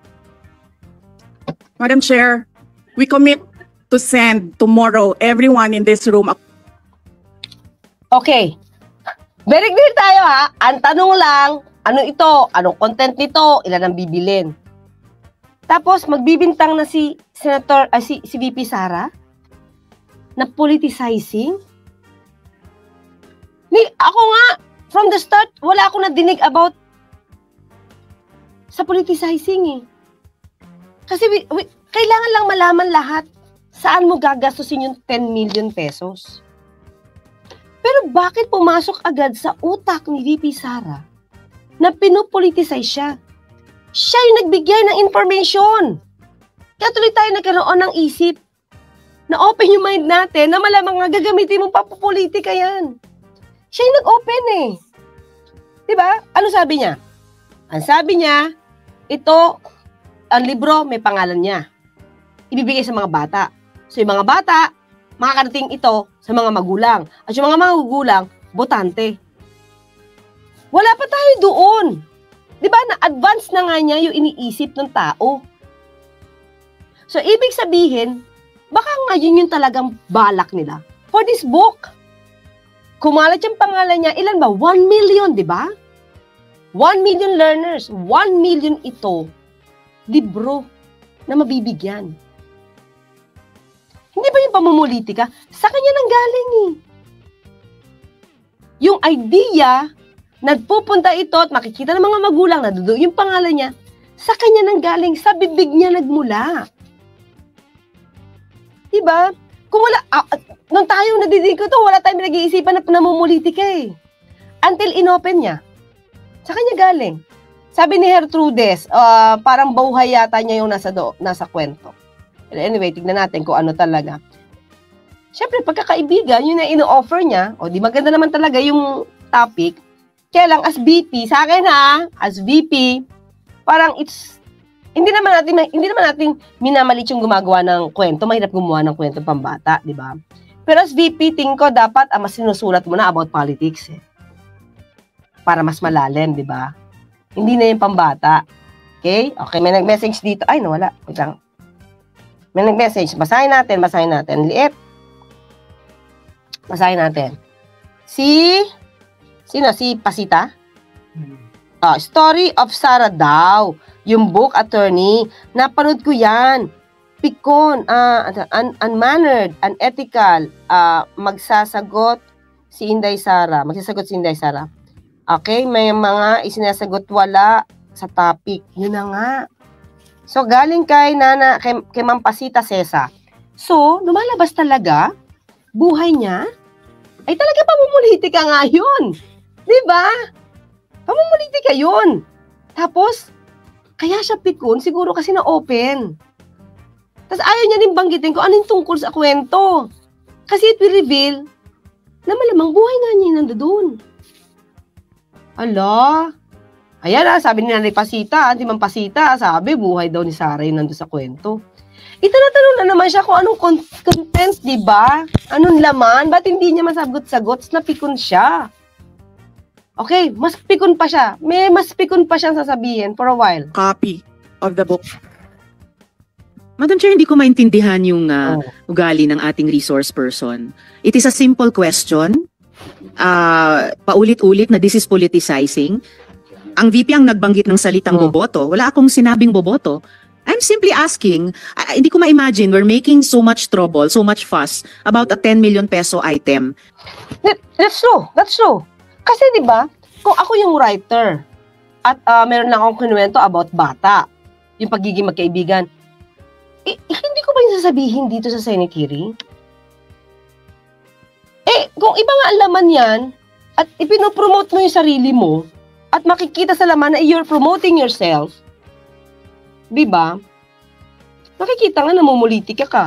Madam Chair, we commit to send tomorrow everyone in this room. Okay. Very clear tayo ha. Ang tanong lang, ano ito? Anong content nito? Ilan ang bibilin? Tapos magbibintang na si VP Sara na politicizing. Ako nga, from the start, wala akong nadinig about sa politicizing eh. Kasi kailangan lang malaman lahat saan mo gagastusin yung 10 million pesos. Pero bakit pumasok agad sa utak ni VP Sara na pinupoliticize siya? Siya yung nagbigay ng information. Kaya tuloy tayo nagkaroon ng isip na open yung mind natin na malamang nga gagamitin mong papupolitika yan. Siya yung nag-open eh. Diba? Ano sabi niya? Ang sabi niya, ito, ang libro may pangalan niya. Ibibigay sa mga bata. So yung mga bata, makakarating ito sa mga magulang. At yung mga magulang, botante. Wala pa tayo doon. Diba? Na-advance na nga niya yung iniisip ng tao. So, ibig sabihin, baka nga yun yung talagang balak nila. For this book, kumalat yung pangalan niya, ilan ba? 1 million, diba? 1 million learners. 1 million ito. Libro na mabibigyan. Hindi ba yung pamumulitika? Sa kanya nang galing eh. Yung idea, nagpupunta ito at makikita ng mga magulang na doon yung pangalan niya, sa kanya nang galing, sa bibig niya nagmula. Diba? Kung wala, nung tayo nadidig ko ito, wala tayong nag-iisipan na namumulitika eh. Until inopen niya. Sa kanya galing. Sabi ni Gertrudes, parang bauhay yata niya yung nasa kwento. Anyway, tignan natin kung ano talaga. Siyempre, pagkakaibigan, yun na ino-offer niya. O, di maganda naman talaga yung topic. Kaya lang, as VP, sa akin ha, as VP, parang hindi naman natin minamalit yung gumagawa ng kwento. Mahirap gumawa ng kwento pambata, di ba? Pero as VP, tingin ko dapat mas sinusulat mo na about politics eh. Para mas malalim, di ba? Hindi na yung pambata. Okay? Okay, may nag-message dito. Ay, nawala. Wait lang. May nag-message. Basahin natin. Liit. Basahin natin. Sino? Si Pasita? Story of Sara daw. Yung book, attorney. Napanood ko yan. Pikon. Unmannered. Unethical. Magsasagot si Inday Sara. Okay, may mga isinasagot wala sa topic. Yun na nga. So, galing kay Ma'am Pasita Cesa. So, lumalabas talaga, buhay niya, ay talaga pamumulitika nga yun. Diba? Pamumulitika yun. Tapos, kaya siya pikon, siguro kasi na-open. Tapos ayaw niya din banggitin kung ano yung tungkol sa kwento. Kasi it will reveal na malamang buhay nga niya nandoon. Ala, ayan sabi ni Nanay Pasita, si Ma'am Pasita, sabi buhay daw ni Sarah yung nandun sa kwento. Itinatanong na naman siya kung anong content, di ba? Anong laman? Ba't hindi niya masagot-sagot? Napikon siya. Okay, mas pikon pa siya. May mas pikon pa siyang sasabihin for a while. Copy of the book. Madam Chair, hindi ko maintindihan yung ugali ng ating resource person. It is a simple question. Paulit-ulit na this is politicizing. Ang VP ang nagbanggit ng salitang boboto. Wala akong sinabing boboto. I'm simply asking, hindi ko ma-imagine we're making so much trouble, so much fuss about a 10 million peso item. That's true. That's true. Kasi di ba, kung ako yung writer at meron lang akong kinuwento about bata, yung pagiging magkaibigan, hindi ko ba yung sasabihin dito sa Senate hearing? Kung iba nga ang laman yan, at ipinopromote mo yung sarili mo, at makikita sa laman na you're promoting yourself, di ba? Makikita nga namumulitika ka.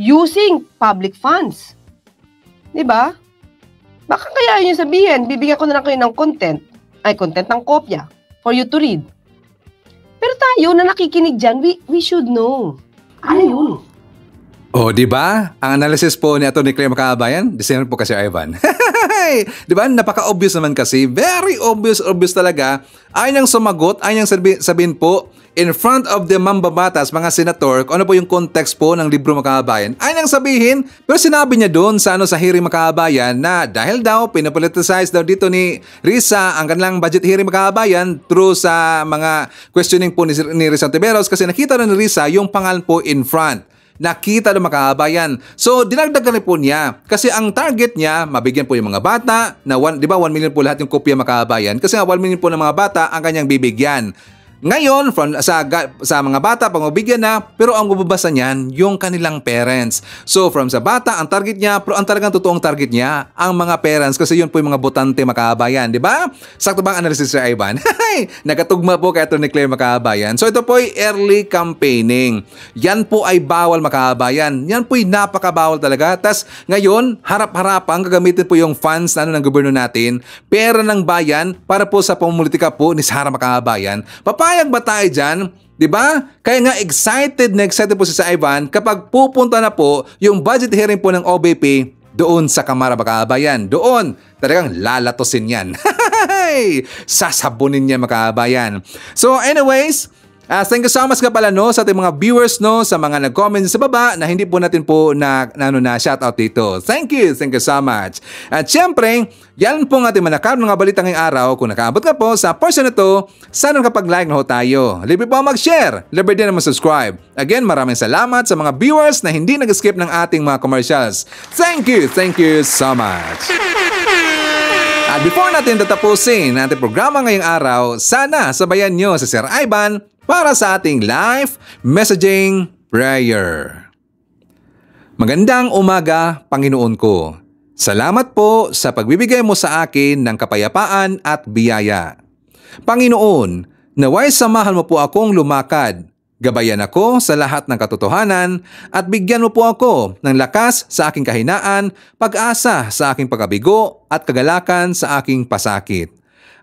Using public funds. Di ba? Baka kaya yun sabihin, bibigyan ko na lang kayo ng content ng kopya, for you to read. Pero tayo na nakikinig dyan, we should know. Ano yun? Oh, di ba? Ang analysis po ni Atty. Claire Macabayan, designer po kasi Ivan. Di ba? Napaka-obvious naman kasi. Very obvious talaga. Ayaw niyang sumagot, ayaw niyang sabihin po in front of the mambabatas, mga senator, kung ano po yung context po ng libro Makabayan. Ayaw niyang sabihin, pero sinabi niya doon sa hearing Makabayan na dahil daw pinapoliticize daw dito ni Risa ang kanilang budget hearing Makabayan through sa mga questioning po ni Risa Ontiveros kasi nakita na ni Risa yung pangalan po in front. Nakita ng Makabayan. So, dinagdagan po niya. Kasi ang target niya, mabigyan po yung mga bata na 1 million po lahat yung kopya Makabayan. Kasi nga 1 million po ng mga bata ang kanyang bibigyan. Ngayon, sa mga bata, pag mabigyan na, pero ang bubabasa niyan, yung kanilang parents. So, from sa bata, ang target niya, pero ang talagang totoong target niya, ang mga parents, kasi yun po yung mga botante Makabayan, di ba? Sakto ba ang analysis si Ivan? Nagatugma po kay Atty. Claire Macabayan. So, ito po ay early campaigning. Yan po ay bawal Makabayan. Yan po ay napakabawal talaga. Tas, ngayon, harap-harapan, gagamitin po yung funds ng gobyerno natin, pera ng bayan, para po sa pamumulitika po ni Sara Makabayan. Papayag ba tayo dyan? Diba? Kaya nga excited po si Ivan kapag pupunta na po yung budget hearing po ng OBP doon sa Kamara Makabayan. Doon, talagang lalatosin yan. Sasabunin niya Makabayan. So anyways, thank you so much ka pala sa ating mga viewers sa mga nag-comment sa baba na hindi po natin po na shoutout dito. Thank you so much. At syempre, yan po ang ating manakap ng mga balita ngayong araw. Kung nakaabot ka po sa portion na to, sana kapag-like na ho tayo. Libre po mag-share, libre din na mag-subscribe. Again, maraming salamat sa mga viewers na hindi nag-skip ng ating mga commercials. Thank you so much. At before natin tatapusin ang ating programa ngayong araw, sana sabayan nyo si Sir Ivan para sa ating live messaging prayer. Magandang umaga, Panginoon ko. Salamat po sa pagbibigay mo sa akin ng kapayapaan at biyaya. Panginoon, naway samahan mo po akong lumakad. Gabayan ako sa lahat ng katotohanan at bigyan mo po ako ng lakas sa aking kahinaan, pag-asa sa aking pagkabigo at kagalakan sa aking pasakit.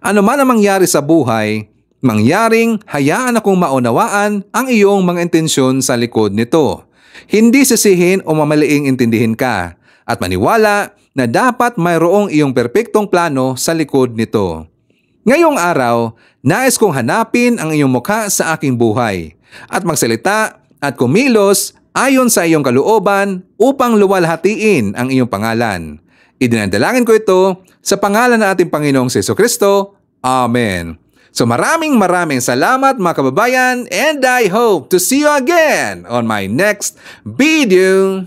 Ano man ang mangyari sa buhay, mangyaring hayaan akong maunawaan ang iyong mga intensyon sa likod nito. Hindi sisihin o mamaliing intindihin ka at maniwala na dapat mayroong iyong perpektong plano sa likod nito. Ngayong araw, nais kong hanapin ang iyong mukha sa aking buhay at magsalita at kumilos ayon sa iyong kalooban upang luwalhatiin ang iyong pangalan. Idinadalangin ko ito sa pangalan ng ating Panginoong Jesucristo. Amen. So maraming salamat mga kababayan and I hope to see you again on my next video.